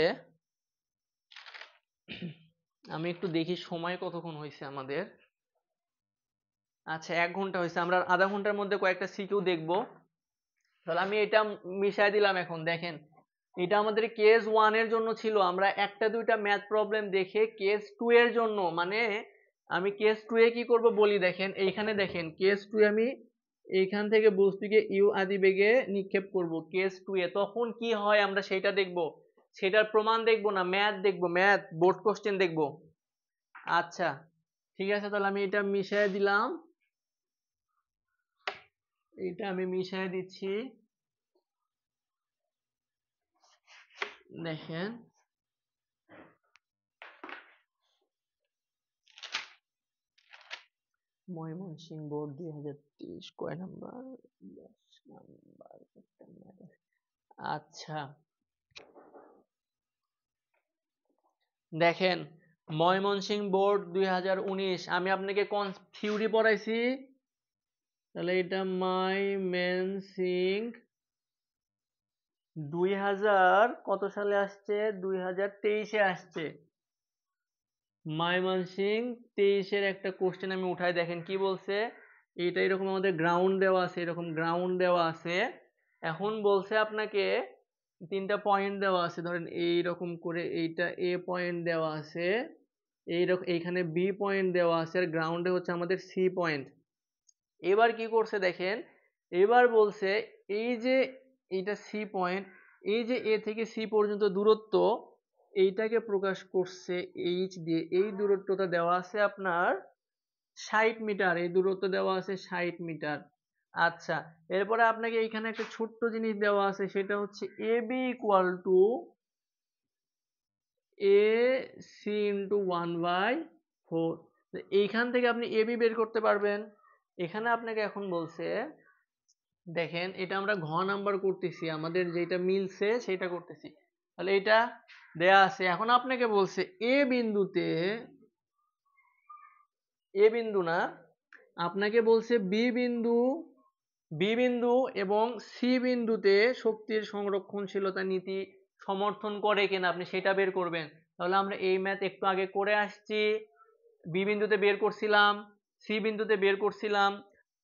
আমি একটু দেখি সময় কতক্ষণ হয়েছে আমাদের। আচ্ছা 1 ঘন্টা হয়েছে, আমরা আধা ঘন্টার মধ্যে কয়েকটা সিকিউ দেখবো। তাহলে আমি এটা মিশাই দিলাম। এখন দেখেন এটা আমাদের কেস 1 এর জন্য ছিল, আমরা একটা দুইটা ম্যাথ প্রবলেম দেখে কেস 2 এর জন্য, মানে আমি কেস 2 এ কি করব বলি। দেখেন এইখানে দেখেন কেস 2 এ আমি এইখান থেকে বস্তুকে ইউ আদি বেগে নিক্ষেপ করব কেস 2 এ। তখন কি হয় আমরা সেটা দেখব, সেটার প্রমাণ দেখব না, ম্যাথ দেখব, ম্যাথ বোর্ড কোশ্চেন দেখব। আচ্ছা ঠিক আছে, তাহলে আমি এটা মিশিয়ে দিলাম, এটা আমি মিশিয়ে দিচ্ছি। দেখেন ময়মনসিংহ বোর্ড 2023 কয় নাম্বার? 10 নাম্বার। আচ্ছা দেখেন ময়মনসিংহ বোর্ড 2019, আমি আপনাকে কোন থিওরি পড়াইছি? তাহলে এটা ময়মনসিংহ 2000 কত সালে আসছে? 2023 এ আসছে। ময়মনসিংহ 23 এর একটা কোশ্চেন আমি উঠাই, দেখেন কি বলছে। এটা এরকম আমাদের গ্রাউন্ড দেওয়া আছে, এরকম গ্রাউন্ড দেওয়া আছে। এখন বলছে আপনাকে 3টা পয়েন্ট দেওয়া আছে, ধরেন এইরকম করে এইটা এ পয়েন্ট দেওয়া আছে, এইরকম এইখানে বি পয়েন্ট দেওয়া আছে, আর গ্রাউন্ডে হচ্ছে আমাদের সি পয়েন্ট। এবার কি করছে দেখেন, এবার বলছে এই যে এইটা সি পয়েন্ট, এই যে এ থেকে সি পর্যন্ত দূরত্ব, এইটাকে প্রকাশ করছে এইচ দিয়ে। এই দূরত্বটা দেওয়া আছে আপনার 60 মিটার, এই দূরত্ব দেওয়া আছে 60 মিটার। আচ্ছা এরপরে আপনাকে এইখানে একটা ছোট্ট জিনিস দেওয়া আছে, সেটা হচ্ছে A B equal to A C into 1/4। এইখান থেকে আপনি এ বি বের করতে পারবেন। এখানে আপনাকে এখন বলছে, দেখেন এটা আমরা ঘ নাম্বার করতেছি, আমাদের যেটা মিলছে সেটা করতেছি। তাহলে এটা দেয়া আছে, এখন আপনাকে বলছে এ বিন্দুতে, এ বিন্দু না, আপনাকে বলছে বি বিন্দু, বি বিন্দু এবং সি বিন্দুতে শক্তির সংরক্ষণশীলতা নীতি সমর্থন করে কিনা আপনি সেটা বের করবেন। তাহলে আমরা এই ম্যাথ একটু আগে করে আসছি, বি বিন্দুতে বের করছিলাম, সি বিন্দুতে বের করছিলাম।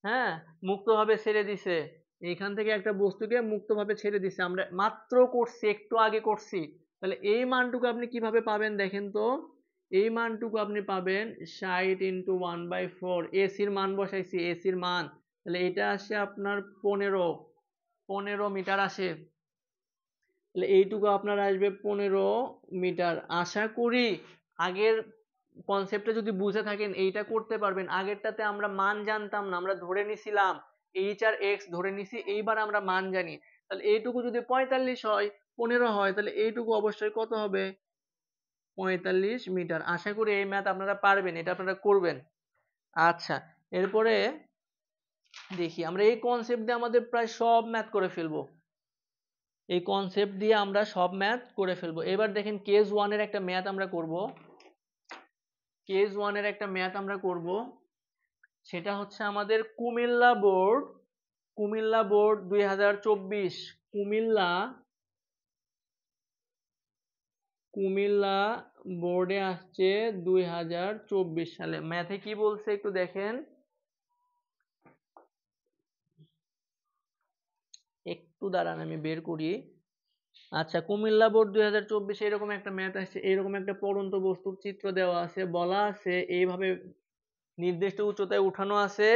হ্যাঁ, মুক্তভাবে ছেড়ে দিছে, এইখান থেকে একটা বস্তুকে মুক্তভাবে ছেড়ে দিছে, আমরা মাত্র করছি, একটু আগে করছি। তাহলে এই মানটুকু আপনি কিভাবে পাবেন দেখেন তো। এই মানটুকু আপনি পাবেন 60 ইন্টু 1/4, এসির মান বসাইছি, এসির মান, তাহলে এটা আসে আপনার 15 মিটার আসে। তাহলে এইটুকু আপনার আসবে 15 মিটার। আশা করি আগের কনসেপ্টে যদি বুঝে থাকেন এইটা করতে পারবেন। আগেরটাতে আমরা মান জানতাম না, আমরা ধরে নিছিলাম এইচ আর এক্স ধরে নিছি, এইবার আমরা মান জানি। তাহলে এইটুকু যদি 45 হয়, 15 হয়, তাহলে এইটুকু অবশ্যই কত হবে? 45 মিটার। আশা করি এই ম্যাথ আপনারা পারবেন, এটা আপনারা করবেন। আচ্ছা এরপরে দেখি আমরা এই কনসেপ্ট দিয়ে আমাদের প্রায় সব ম্যাথ করে ফেলবো। এই কনসেপ্ট দিয়ে আমরা সব ম্যাথ করে ফেলবো। এবার দেখেন কেস 1 এর একটা ম্যাথ আমরা করব। কেস 1 এর একটা ম্যাথ আমরা করব, সেটা হচ্ছে আমাদের কুমিল্লা বোর্ড 2024, কুমিল্লা বোর্ডে আসছে 2024 সালে। ম্যাথে কি বলছে একটু দেখেন, একটু দাঁড়ান আমি বের করি। আচ্ছা, কুমিল্লা বোর্ড 2024 এরকম একটা ম্যাথ আসছে, এরকম একটা পড়ন্ত বস্তুর চিত্র দেওয়া আছে, বলা আছে এইভাবে নির্দিষ্ট উচ্চতায় উঠানো আছে,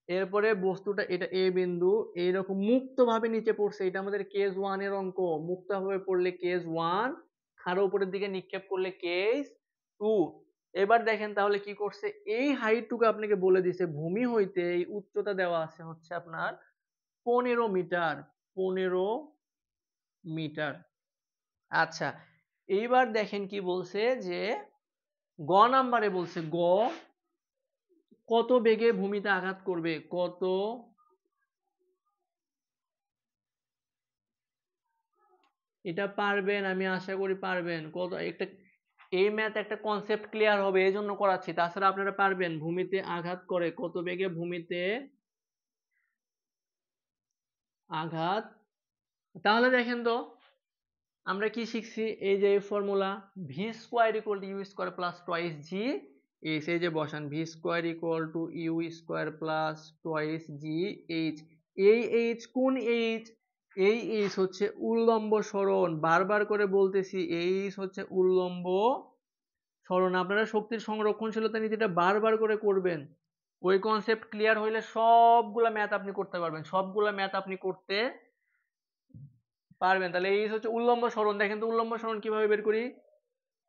এরপরে বস্তুটা এটা এ বিন্দু এইরকম মুক্তভাবে নিচে পড়ছে। এটা আমাদের কেস 1 এর অঙ্ক। মুক্তভাবে পড়লে কেস 1, খাড়া উপরের দিকে নিক্ষেপ করলে কেস 2। এবার দেখেন তাহলে কি করছে, এই হাইটটুকু আপনাকে বলে দিছে ভূমি হইতে এই উচ্চতা দেওয়া আছে হচ্ছে আপনার 15 মিটার। 15 মিটার। আচ্ছা, এইবার দেখেন কি বলছে যে গ নাম্বারে বলছে, কত বেগে ভূমিতে আঘাত করবে, এটা পারবেন, আমি আশা করি পারবেন। এই ম্যাথ একটা কনসেপ্ট ক্লিয়ার হবে এই জন্য করাচ্ছি, তাছাড়া আপনারা পারবেন। ভূমিতে আঘাত করে, কত বেগে ভূমিতে আঘাত। তাহলে দেখেন তো আমরা কি শিখছি, এই যে formula V square equal to U square plus twice G H. এই যে বসান V square equal to U square plus twice G H. এই এইচ কোন এইচ? এই এইচ হচ্ছে উল্লম্ব সরণ। বারবার করে বলতেছি এইচ হচ্ছে উল্লম্ব সরণ। আপনারা শক্তির সংরক্ষণশীলতা নীতিটা বারবার করে করবেন। ওই কনসেপ্ট ক্লিয়ার হইলে সবগুলা ম্যাথ আপনি করতে পারবেন, সবগুলা ম্যাথ আপনি করতে পারবেন। তাহলে এই হচ্ছে উল্লম্ব সরণ। দেখেন তো উল্লম্ব সরণ কিভাবে বের করি,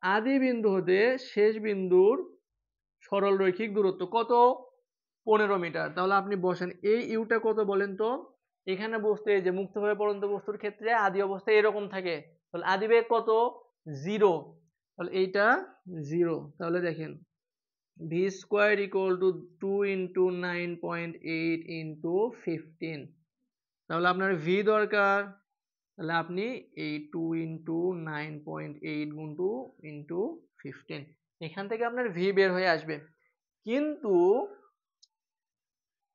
আদি বিন্দু হতে শেষ বিন্দুর সরল রৈখিক দূরত্ব কত, 15 মিটার। তাহলে আপনি বসেন এই ইউটা কত বলেন তো। এখানে বস্তু এই যে মুক্তভাবে পড়ন্ত বস্তুর ক্ষেত্রে আদি অবস্থায় এরকম থাকে, তাহলে আদি বেগ কত, 0। তাহলে এইটা 0। তাহলে দেখেন V square equal to 2 into 9.8 into 15। তাহলে আপনার ভি দরকার, তাহলে আপনি এই 2 ইন্টু 9.8 গুণ 2 ইন্টু 15, এখান থেকে আপনার ভি বের হয়ে আসবে। কিন্তু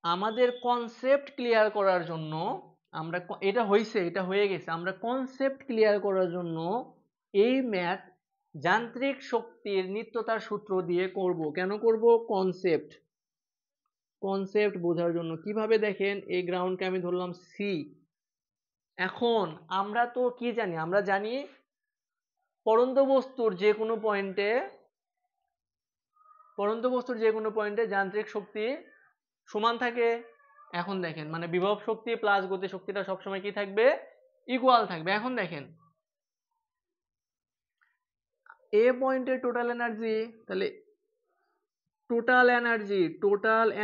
আমাদের কনসেপ্ট ক্লিয়ার করার জন্য আমরা, এটা হয়েছে, এটা হয়ে গেছে, আমরা কনসেপ্ট ক্লিয়ার করার জন্য এই ম্যাথ যান্ত্রিক শক্তির নিত্যতার সূত্র দিয়ে করব। কেন করব, কনসেপ্ট বোঝার জন্য। কিভাবে দেখেন, এই গ্রাউন্ডকে আমি ধরলাম সি। এখন আমরা তো কি জানি, আমরা জানি পড়ন্ত বস্তুর যে কোনো পয়েন্টে যান্ত্রিক শক্তি সমান থাকে। এখন দেখেন মানে বিভব শক্তি প্লাস গতি শক্তিটা সবসময় কি থাকবে, ইকুয়াল থাকবে। এখন দেখেন এ পয়েন্টের টোটাল এনার্জি, তাহলে টোটাল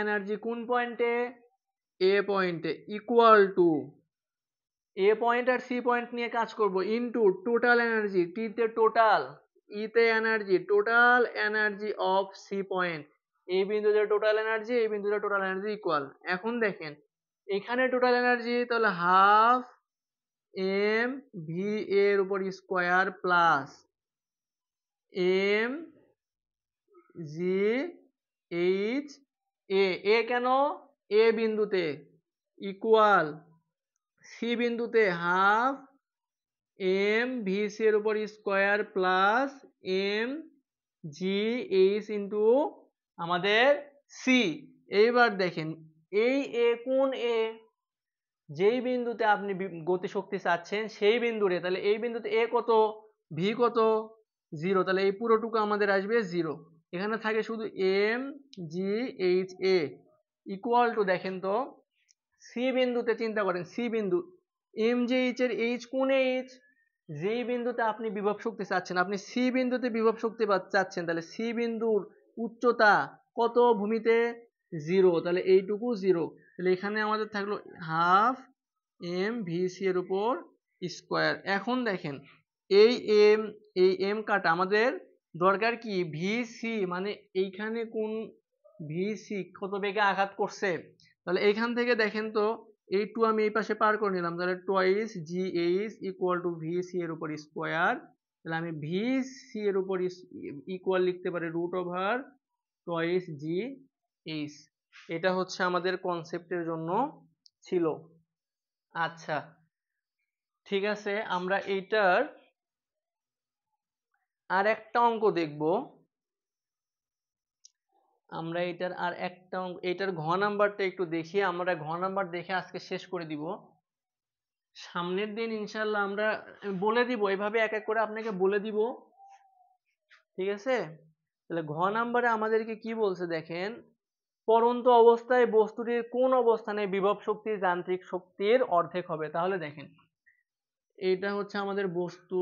এনার্জি কোন পয়েন্টে, এ পয়েন্টে, ইকুয়াল টু এ পয়েন্ট আর সি পয়েন্ট নিয়ে কাজ করব ইনটু টোটাল এনার্জি, টি তে টোটাল, ই তে energy, total energy of C point. এই বিন্দুতে টোটাল এনার্জি, এই বিন্দুতে টোটাল এনার্জি ইকুয়াল। এখন দেখেন এখানে টোটাল এনার্জি, তাহলে হাফ এম ভি এর উপর square plus M G H A কেন, এ বিন্দুতে ইকুয়াল সি বিন্দুতে হাফ এম ভি সি এর উপর square plus M G H into আমাদের সি। এইবার দেখেন এই এ কোন এ, যেই বিন্দুতে আপনি গতিশক্তি চাচ্ছেন সেই বিন্দুরে, তাহলে এই বিন্দুতে এ কত, ভি কত, 0। তাহলে এই পুরোটুকু আমাদের আসবে 0। এখানে থাকে শুধু M G H A equal to, দেখেন তো সি বিন্দুতে চিন্তা করেন, সি বিন্দু এম জি এইচ এর এইচ কোন এইচ, যেই বিন্দুতে আপনি বিভব শক্তি চাচ্ছেন, আপনি সি বিন্দুতে বিভব শক্তি চাচ্ছেন, তাহলে সি বিন্দুর উচ্চতা কত ভূমিতে, 0। তাহলে এইটুকু 0। তাহলে এখানে আমাদের থাকলো হাফ এম ভি সি এর উপর স্কোয়ার। এখন দেখেন এই এম কাটা, আমাদের দরকার কি, ভি সি, মানে এইখানে কোন ভি সি কত বেগে আঘাত করছে। তাহলে এইখান থেকে দেখেন তো এই 2 আমি এই পাশে পার করে নিলাম, তাহলে twice G H equal to V C এর উপর স্কোয়ার। তাহলে আমি ভি সি এর উপর ইকুয়াল লিখতে পারি root over twice G H. এটা হচ্ছে আমাদের কনসেপ্টের জন্য ছিল। আচ্ছা ঠিক আছে, আমরা এইটার আর একটা অঙ্ক দেখব। আমরা এটার আর একটা অঙ্ক, এটার ঘ নাম্বারটা একটু দেখি, আমরা ঘ নাম্বার দেখে আজকে শেষ করে দিব। সামনের দিন ইনশাল্লাহ আমরা বলে দিব, এভাবে এক এক করে আপনাকে বলে দিব, ঠিক আছে? তাহলে ঘ নাম্বারে আমাদেরকে কি বলছে দেখেন, পড়ন্ত অবস্থায় বস্তুটির কোন অবস্থানে বিভব শক্তি যান্ত্রিক শক্তির অর্ধেক হবে। তাহলে দেখেন এটা হচ্ছে আমাদের বস্তু,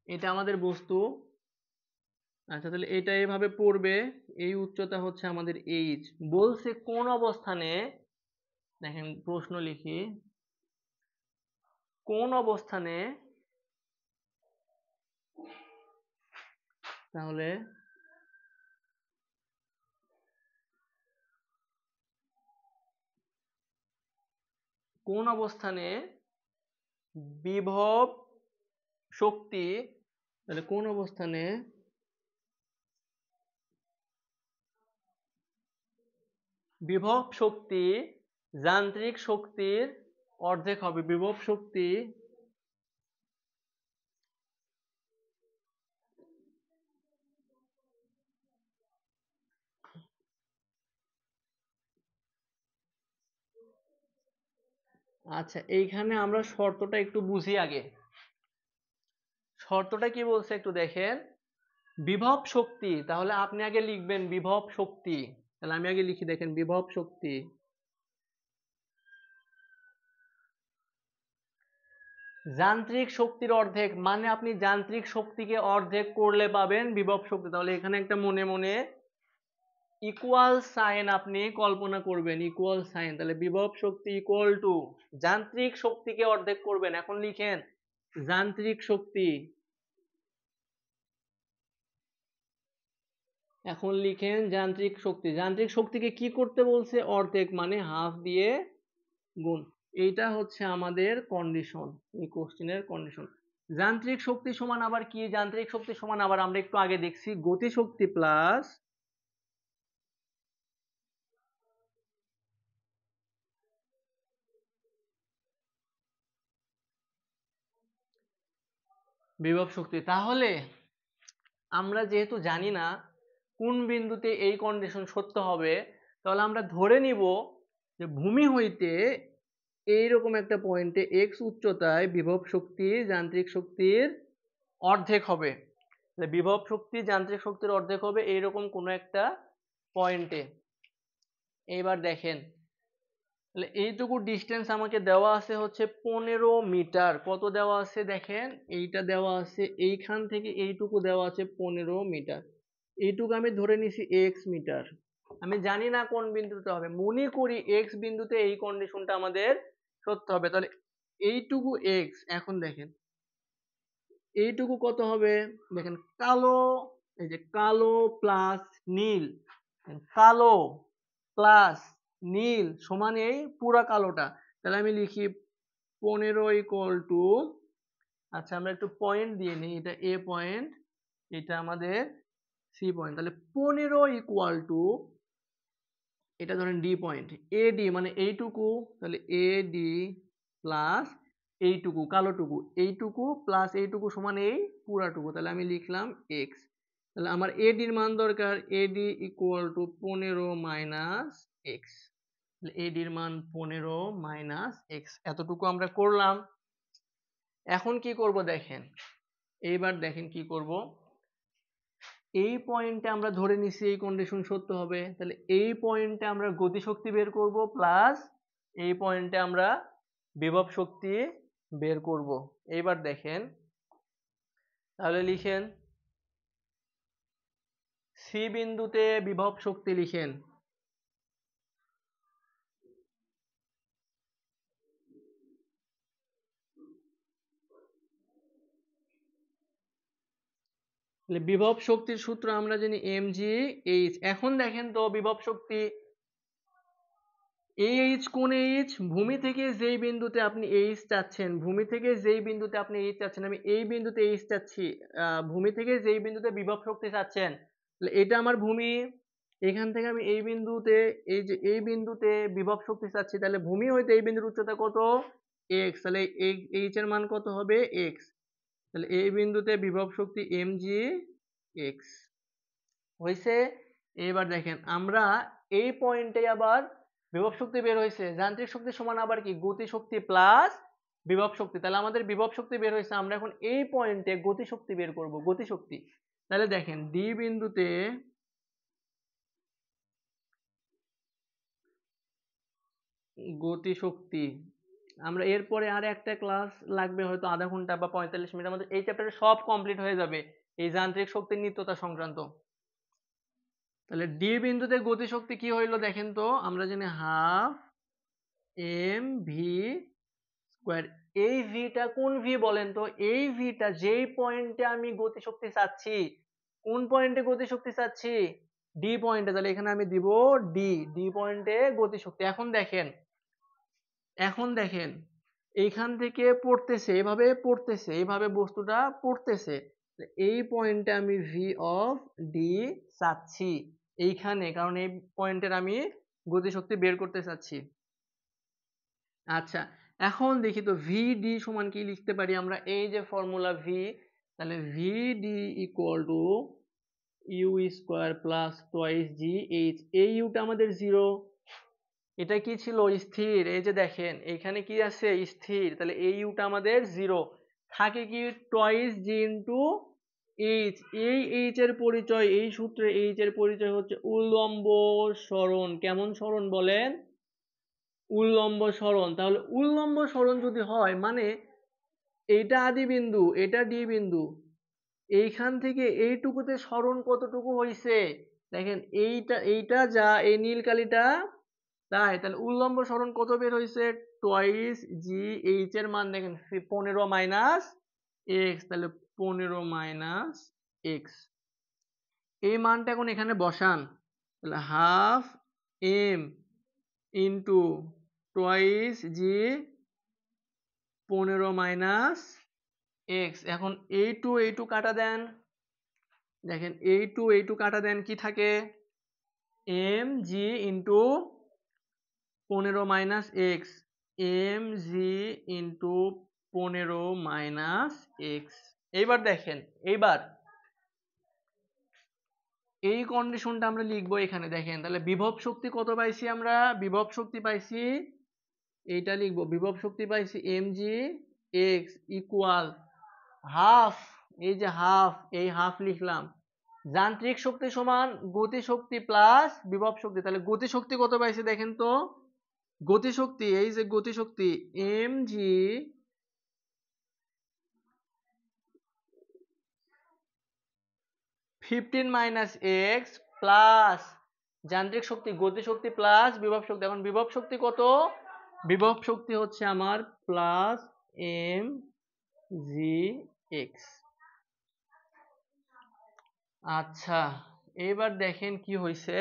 এটা আমাদের বস্তু। আচ্ছা তাহলে এটা এভাবে পড়বে, এই উচ্চতা হচ্ছে আমাদের এইচ। বলছে কোন অবস্থানে, দেখেন প্রশ্ন লিখি, কোন অবস্থানে, তাহলে কোন অবস্থানে বিভব শক্তি, তাহলে কোন অবস্থানে বিভব শক্তি যান্ত্রিক শক্তির অর্ধেক হবে। বিভব শক্তি আচ্ছা এইখানে আমরা শর্তটা একটু বুঝি আগে। শর্তটা কি বলছে একটু দেখেন, বিভব শক্তি, তাহলে আপনি আগে লিখবেন বিভব শক্তি। তাহলে আমি আগে লিখি, দেখেন বিভব শক্তি যান্ত্রিক শক্তির অর্ধেক, মানে আপনি যান্ত্রিক শক্তিকে অর্ধেক করলে পাবেন বিভব শক্তি। তাহলে এখানে একটা মনে মনে ইকুয়াল সাইন আপনি কল্পনা করবেন, ইকুয়াল সাইন। তাহলে বিভব শক্তি ইকুয়াল টু যান্ত্রিক শক্তিকে অর্ধেক করবেন। এখন লিখেন যান্ত্রিক শক্তি, এখন লিখেন যান্ত্রিক শক্তি। যান্ত্রিক শক্তিকে কি করতে বলছে, অর্ধেক, মানে হাফ দিয়ে গুণ। এইটা হচ্ছে আমাদের কন্ডিশন, এই কোশ্চেনের কন্ডিশন। যান্ত্রিক শক্তি সমান আবার কি, যান্ত্রিক শক্তি সমান আবার আমরা একটু আগে দেখছি গতি শক্তি প্লাস বিভব শক্তি। তাহলে আমরা যেহেতু জানি না কোন বিন্দুতে এই কন্ডিশন সত্য হবে, তাহলে আমরা ধরে নিব যে ভূমি হইতে এইরকম একটা পয়েন্টে এক্স উচ্চতায় বিভব শক্তি যান্ত্রিক শক্তির অর্ধেক হবে। বিভব শক্তি যান্ত্রিক শক্তির অর্ধেক হবে এইরকম কোনো একটা পয়েন্টে। এইবার দেখেন তাহলে এইটুকু ডিস্টেন্স আমাকে দেওয়া আছে হচ্ছে 15 মিটার। কত দেওয়া আছে দেখেন, এইটা দেওয়া আছে, এইখান থেকে এইটুকু দেওয়া আছে 15 মিটার। এইটুকু আমি ধরে নিছি এক্স মিটার। আমি জানি না কোন বিন্দুতে হবে, মনে করি এক্স বিন্দুতে এই কন্ডিশনটা আমাদের সত্য হবে। তাহলে এইটুকু এক্স, এখন দেখেন এইটুকু কত হবে, দেখেন কালো, এই যে কালো প্লাস নীল, কালো প্লাস নীল সমান এই পুরা কালোটা। তাহলে আমি লিখি 15 ইকুয়াল টু, আচ্ছা আমরা একটু পয়েন্ট দিয়ে নিই, এটা এ পয়েন্ট, এটা আমাদের সি পয়েন্ট। তাহলে 15 ইকুয়াল টু, এটা ধরেন ডি পয়েন্ট, এ ডি মানে এইটুকু, তাহলে এ ডি প্লাস এইটুকু কালোটুকু, এইটুকু প্লাস এইটুকু সমান এই পুরাটুকু। তাহলে আমি লিখলাম এক্স। তাহলে আমার এডির মান দরকার, A D equal to 15 minus x. এডির মান 15 মাইনাস এক্স, এতটুকু আমরা করলাম। এখন কি করব দেখেন, এইবার দেখেন কি করব, এই পয়েন্টে আমরা ধরে নিছি এই কন্ডিশন সত্য হবে। তাহলে এই পয়েন্টে আমরা গতিশক্তি বের করব প্লাস এই পয়েন্টে আমরা বিভব শক্তি বের করব। এইবার দেখেন তাহলে লিখেন সি বিন্দুতে বিভব শক্তি লিখেন, বিভব শক্তির সূত্র আমরা জানি mg h। এখন দেখেন তো বিভব শক্তি এইচ কোন এইচ? ভূমি থেকে যেই বিন্দুতে আপনি এইচ চাচ্ছেন, ভূমি থেকে যেই বিন্দুতে আপনি এইচ চাচ্ছেন, আমি এই বিন্দুতে এইচ চাচ্ছি। ভূমি থেকে যেই বিন্দুতে বিভব শক্তি চাচ্ছেন, তাহলে এটা আমার ভূমি। এখান থেকে আমি এই বিন্দুতে, এই যে এই বিন্দুতে বিভব শক্তি চাচ্ছি, তাহলে ভূমি হইতে এই বিন্দুর উচ্চতা কত? এক্স। তাহলে এই এইচ এর মান কত হবে? এক্স। তাহলে এই বিন্দুতে বিভব শক্তি mg এক্স হয়েছে। এবার দেখেন আমরা এই পয়েন্টে আবার বিভব শক্তি বের হয়েছে। যান্ত্রিক শক্তি সমান আবার কি? গতি শক্তি প্লাস বিভব শক্তি। তাহলে আমাদের বিভব শক্তি বের হয়েছে, আমরা এখন এই পয়েন্টে গতি শক্তি বের করব, গতি শক্তি। তাহলে দেখেন ডি বিন্দুতে গতি শক্তি, আমরা এরপরে আর একটা ক্লাস লাগবে হয়তো আধা ঘন্টা বা 45 মিনিটের মধ্যে এই চ্যাপ্টারে সব কমপ্লিট হয়ে যাবে এই যান্ত্রিক শক্তির নিত্যতা সংক্রান্ত। তাহলে ডি বিন্দুতে গতি শক্তি কি হইলো দেখেন তো, আমরা জানি হাফ এম ভি স্কোয়ার। এই ভিটা কোন ভি বলেন তো? এই ভিটা যেই পয়েন্টে আমি গতি শক্তি চাচ্ছি, কোন পয়েন্টে গতি শক্তি চাচ্ছি? ডি পয়েন্টে। তাহলে এখানে আমি দিব ডি, ডি পয়েন্টে গতি শক্তি। এখন দেখেন এইখান থেকে পড়তেছে, এভাবে পড়তেছে, এইভাবে বস্তুটা পড়তেছে। এই পয়েন্টে আমি ভি অফ ডি চাচ্ছি এইখানে, কারণ এই পয়েন্টের আমি গতিশক্তি বের করতে চাচ্ছি। আচ্ছা, এখন দেখি তো ভি ডি সমান কি লিখতে পারি আমরা? এই যে ফর্মুলা ভি, তাহলে V D equal to U square plus twice G H. এই ইউটা আমাদের জিরো, এটা কি ছিল? স্থির। এই যে দেখেন এখানে কি আছে? স্থির। তাহলে এই ইউটা আমাদের জিরো। থাকে কি? টয়েস জি ইন্টু এইচ। এই এইচ এর পরিচয়, এই সূত্রে এইচ এর পরিচয় হচ্ছে উল্লম্ব সরণ। কেমন সরণ বলেন? উল্লম্ব সরণ। তাহলে উল্লম্ব সরণ যদি হয় মানে এইটা আদি বিন্দু, এটা ডি বিন্দু, এইখান থেকে এইটুকুতে সরণ কতটুকু হয়েছে দেখেন, এইটা যা এই নীল কালিটা তাই, তাহলে উল্লম্ব সরণ কত বের হয়েছে? টোয়াইস জি এইচ এর মান দেখেন 15 মাইনাস এক্স। তাহলে 15 মাইনাস এক্স, এই মানটা এখন এখানে বসান। তাহলে হাফ এম ইন্টু টোয়াইস জি 15 মাইনাস এক্স। এখন এই টু কাটা দেন, দেখেন এই টু কাটা দেন, কি থাকে? M G into 15 minus X, M G into 15 minus X. এইবার দেখেন, এইবার এই কন্ডিশনটা আমরা লিখবো এখানে। দেখেন তাহলে বিভব শক্তি কত পাইছি আমরা? বিভব শক্তি পাইছি, এইটা লিখবো, বিভব শক্তি পাইছি M G X equal half, এই যে হাফ, এই হাফ লিখলাম। যান্ত্রিক শক্তি সমান গতি শক্তি প্লাস বিভব শক্তি। তাহলে গতি শক্তি কত পাইছি দেখেন তো? গতি শক্তি, এই যে গতি শক্তি এম জি 15 মাইনাস এক্স প্লাস যান্ত্রিক শক্তি গতি শক্তি প্লাস বিভব শক্তি। এখন বিভব শক্তি কত? বিভব শক্তি হচ্ছে আমার প্লাস এম জি এক্স। আচ্ছা, এবার দেখেন কি হয়েছে।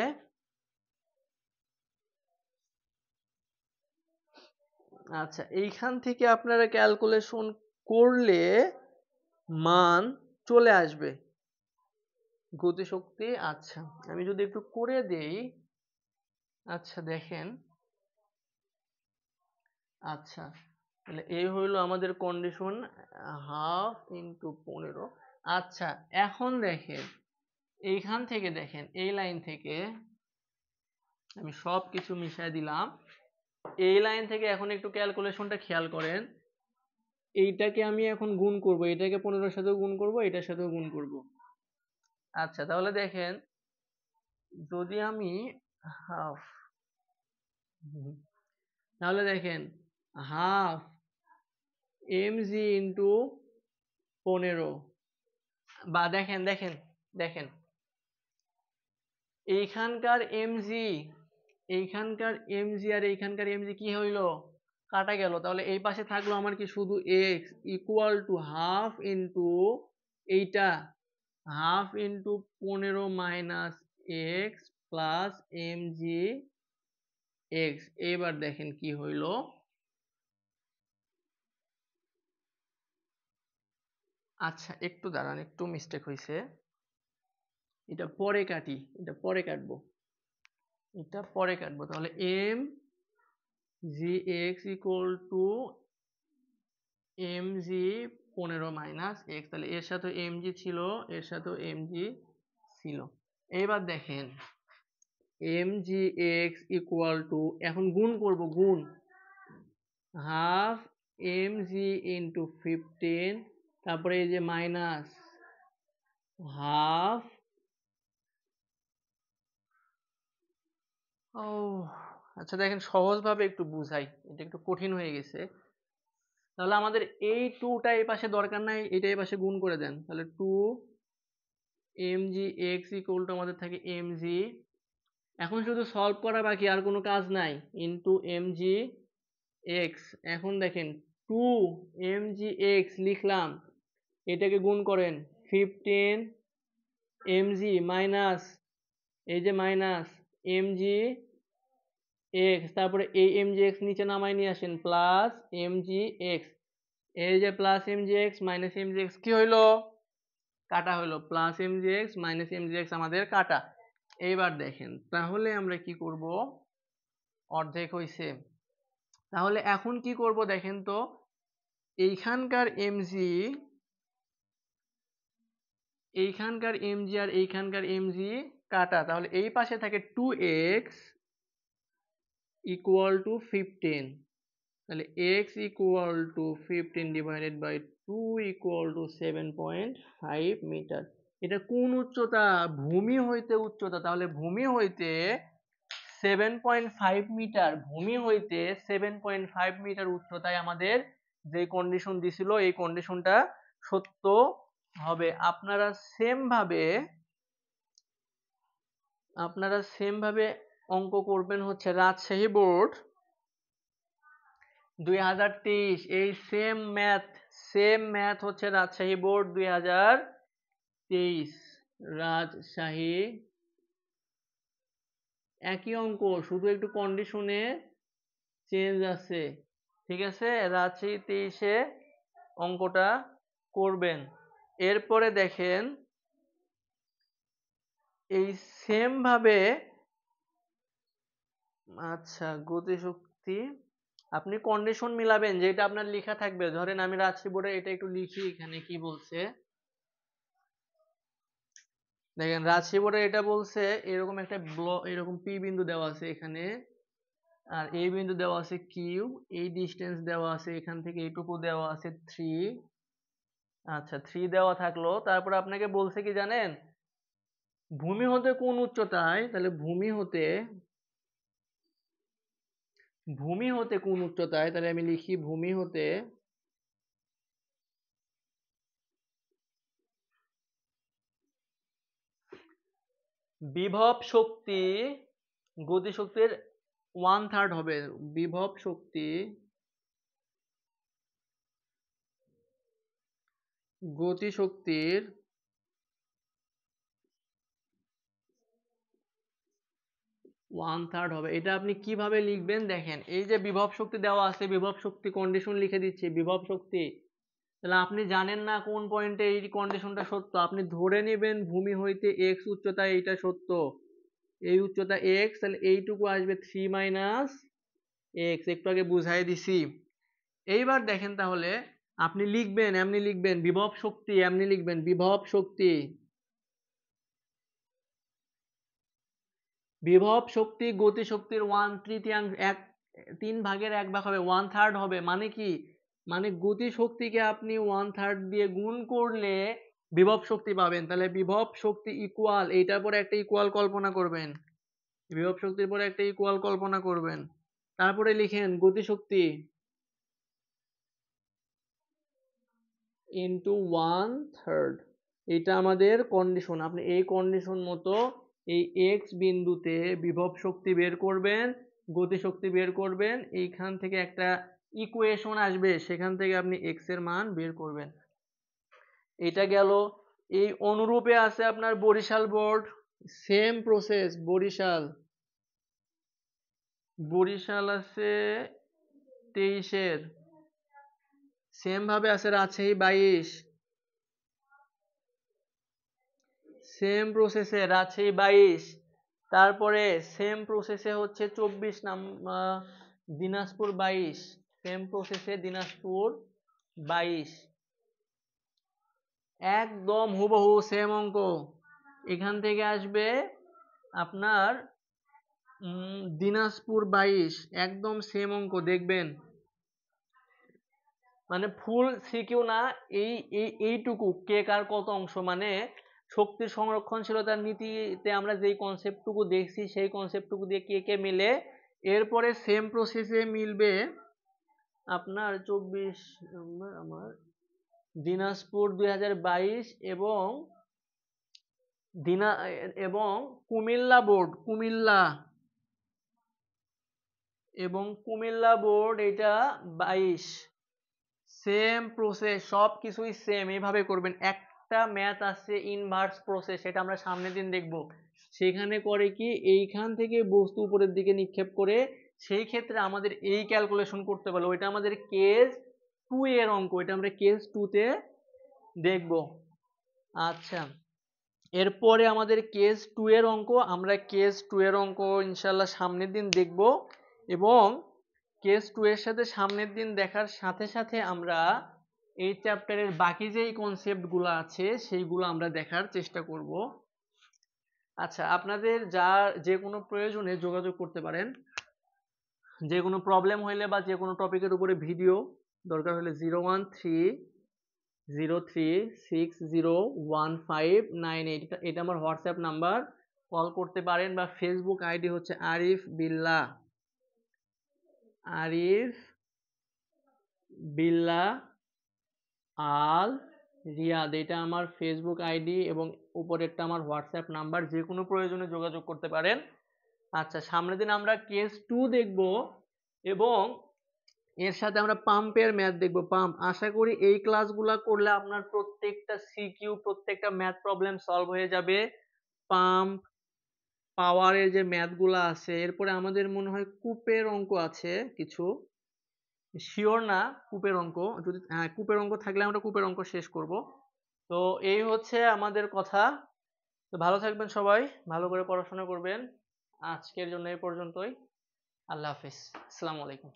আচ্ছা, এইখান থেকে আপনারা ক্যালকুলেশন করলে মান চলে আসবে গতিশক্তি। আচ্ছা, আমি যদি একটু করে দেই। আচ্ছা দেখেন, আচ্ছা তাহলে এই হইলো আমাদের কন্ডিশন, হাফ ইন্টু 15। আচ্ছা, এখন দেখেন এইখান থেকে, দেখেন এই লাইন থেকে আমি সব কিছু মিশাই দিলাম। এই লাইন থেকে এখন একটু ক্যালকুলেশনটা খেয়াল করেন। এইটাকে আমি এখন গুণ করব, এটাকে 15 সাথেও গুণ করব, এটার সাথেও গুণ করব। আচ্ছা তাহলে দেখেন, যদি আমি হাফ, তাহলে দেখেন হাফ এম জি ইন্টু 15, বা দেখেন দেখেন দেখেন এইখানকার এমজি, এইখানকার এমজি আর এইখানকার এমজি কি হইল? কাটা গেল। তাহলে এই পাশে থাকলো আমার কি? শুধু x equal to half into এইটা, half into 15 minus x plus m g x. এবার দেখেন কি হইল, আচ্ছা একটু দাঁড়ান, একটু মিস্টেক হয়েছে, এটা পরে কাটি, এটা পরে কাটবো, এটা পরে কাটবো। তাহলে M G X equal to M G 15 minus X, তাহলে এর সাথে এম জি ছিল, এর সাথে এম জি ছিল। এবার দেখেন M G X equal to, এখন গুণ করব, গুণ হাফ এম জি ইন্টু 15, তারপরে এই যে মাইনাস হাফ, ও আচ্ছা দেখেন সহজভাবে একটু বুঝাই, এটা একটু কঠিন হয়ে গেছে। তাহলে আমাদের এই টুটা এই পাশে দরকার নাই, এটা এই পাশে গুণ করে দেন, তাহলে two M G X equal to আমাদের থাকে এম জি, এখন শুধু সলভ করা বাকি, আর কোনো কাজ নাই, ইন্টু এম জি এক্স। এখন দেখেন টু এম জি এক্স লিখলাম, এটাকে গুণ করেন 15 এম জি মাইনাস, এই যে মাইনাস এম জি এক্স, তারপরে এই এম জি এক্স নিচে নামাই নিয়ে আসেন, প্লাস এম জি এক্স, এই যে plus M G X minus M G X কি হইলো, কাটা হইলো, plus M G X minus M G X আমাদের কাটা। এইবার দেখেন তাহলে আমরা কি করব, অর্ধেক হইছে। তাহলে এখন কি করব দেখেন তো, এইখানকার এমজি, এইখানকার এমজি আর এইখানকার এমজি কাটা, তাহলে এই পাশে থাকে 2x ইকুয়াল টু 15, তাহলে x equal to 15 divided by 2 equal to 7.5 metre. এটা কোন উচ্চতা, ভূমি হইতে উচ্চতা, তাহলে ভূমি হইতে 7.5 মিটার, ভূমি হইতে 7.5 মিটার উচ্চতায় আমাদের যে কন্ডিশন দিছিল এই কন্ডিশনটা সত্য হবে। আপনারা সেম ভাবে অঙ্ক করবেন হচ্ছে রাজশাহী বোর্ড 2023, এই সেম ম্যাথ হচ্ছে রাজশাহী বোর্ড 2023, রাজশাহী একই অঙ্ক, শুধু একটু কন্ডিশনে চেঞ্জ আছে, ঠিক আছে। রাজশাহী 23-এ অঙ্কটা করবেন। এরপরে দেখেন এই সেম ভাবে, আচ্ছা গতিশক্তি আপনি কন্ডিশন মিলাবেন, যেটা আপনার লেখা থাকবে, ধরেন আমি রাজশাহী বোর্ডে এটা একটু লিখি, এখানে কি বলছে দেখেন, রাজশাহী বোর্ডে এটা বলছে এরকম একটা এরকম পি বিন্দু দেওয়া আছে এখানে, আর এই বিন্দু দেওয়া আছে কিউ, এই ডিস্টেন্স দেওয়া আছে এখান থেকে এইটুকু দেওয়া আছে 3, আচ্ছা 3 দেওয়া থাকলো, তারপর আপনাকে বলছে কি জানেন, ভূমি হতে কোন উচ্চতায়, তাহলে ভূমি হতে কোন উচ্চতায়, তাহলে আমি লিখি ভূমি হতে বিভব শক্তি গতিশক্তির 1/3 হবে, বিভব শক্তি গতিশক্তির 1/3 হবে। এটা আপনি কিভাবে লিখবেন দেখেন, এই যে বিভব শক্তি দেওয়া আছে, বিভব শক্তি কন্ডিশন লিখে দিচ্ছি, বিভব শক্তি, তাহলে আপনি জানেন না কোন পয়েন্টে এই কন্ডিশনটা সত্য, আপনি ধরে নেবেন ভূমি হইতে x উচ্চতায় এইটা সত্য, এই উচ্চতা x, তাহলে এইটুকু আসবে 3 মাইনাস x, একটু আগে বুঝাই দিছি। এইবার দেখেন তাহলে আপনি লিখবেন, এমনি লিখবেন বিভব শক্তি, এমনি লিখবেন বিভব শক্তি, বিভব শক্তি গতিশক্তির 1/3, 3/1 হবে, 1/3 হবে, মানে কি, মানে গতিশক্তিকে আপনি 1/3 দিয়ে গুণ করলে বিভব শক্তি পাবেন। তাহলে বিভব শক্তি ইকুয়াল, এইটার পরে একটা ইকুয়াল কল্পনা করবেন, বিভব শক্তির পরে একটা ইকুয়াল কল্পনা করবেন, তারপরে লিখেন গতিশক্তি ইন্টু 1/3, এটা আমাদের কন্ডিশন। আপনি এই কন্ডিশন মতো এই এক্স বিন্দুতে বিভব শক্তি বের করবেন, গতিশক্তি বের করবেন, এইখান থেকে একটা ইকুয়েশন আসবে, সেখান থেকে আপনি এক্স এর মান বের করবেন। এটা গেল। এই অনুরূপে আছে আপনার Barishal board, same process, Barishal Barishal আছে 23-এর, সেম ভাবে আছে রাজশাহী 22, সেম প্রসেসে রাজশাহী 22, তারপরে সেম প্রসেসে হচ্ছে 24 দিনাজপুর 22, সেম প্রসেসে দিনাজপুর 22, একদম হুবহু সেম অঙ্ক। এখান থেকে আসবে আপনার দিনাজপুর 22, একদম সেম অঙ্ক দেখবেন। মানে ফুল সিকিউ না, এইটুকু কে কার কত অংশ, মানে শক্তি সংরক্ষণশীলতার নীতিতে আমরা যেই কনসেপ্টটুকু দেখছি সেই কনসেপ্টটুকু দিয়ে কে কে মিলে, এরপরে সেম প্রসেসে মিলবে আপনার 24 নম্বর আমার দিনাজপুর 2022 এবং এবং কুমিল্লা বোর্ড, কুমিল্লা বোর্ড এটা 22, সেম প্রসেস, সব কিছুই সেম। এইভাবে করবেন। একটা ম্যাথ আছে ইনভার্স প্রসেস, সেটা আমরা সামনের দিন দেখব। সেখানে করে কি, এইখান থেকে বস্তু উপরের দিকে নিক্ষেপ করে, সেই ক্ষেত্রে আমাদের এই ক্যালকুলেশন করতে পারলো, ওইটা আমাদের কেস 2 এর অঙ্ক, এটা আমরা কেস 2 তে দেখব। আচ্ছা, এরপরে আমাদের কেস 2 এর অঙ্ক, আমরা কেস 2 এর অঙ্ক ইনশাল্লাহ সামনের দিন দেখব, এবং কেস 2 এর সাথে সামনের দিন দেখার সাথে সাথে আমরা এই চ্যাপ্টারের বাকি যেই কনসেপ্টগুলো আছে সেইগুলো আমরা দেখার চেষ্টা করব। আচ্ছা, আপনাদের যে কোনো প্রয়োজনে যোগাযোগ করতে পারেন। যে কোনো প্রবলেম হইলে বা যে কোনো টপিকের উপরে ভিডিও দরকার হলে 01303601598, এটা আমার হোয়াটসঅ্যাপ নাম্বার, কল করতে পারেন। বা ফেসবুক আইডি হচ্ছে আরিফ বিল্লাহ আল রিয়াদ, এটা আমার ফেসবুক আইডি এবং উপরেরটা আমার হোয়াটসঅ্যাপ নাম্বার, যে কোনো প্রয়োজনে যোগাযোগ করতে পারেন। আচ্ছা, সামনের দিন আমরা কেস 2 দেখব এবং এর সাথে আমরা পাম্পের ম্যাথ দেখব। পাম্প, আশা করি এই ক্লাসগুলো করলে আপনার প্রত্যেকটা সিকিউ, প্রত্যেকটা ম্যাথ প্রবলেম সলভ হয়ে যাবে। পাম্প, পাওয়ারের যে ম্যাথগুলো আছে, এরপরে আমাদের মনে হয় কূপের অঙ্ক আছে কিছু, শিওর না কূপের অঙ্ক, যদি কূপের অঙ্ক থাকলে আমরা কূপের অঙ্ক শেষ করব। তো এই হচ্ছে আমাদের কথা। তো ভালো থাকবেন সবাই, ভালো করে পড়াশোনা করবেন। আজকের জন্য এই পর্যন্তই। আল্লাহ হাফিজ, আসসালামু আলাইকুম।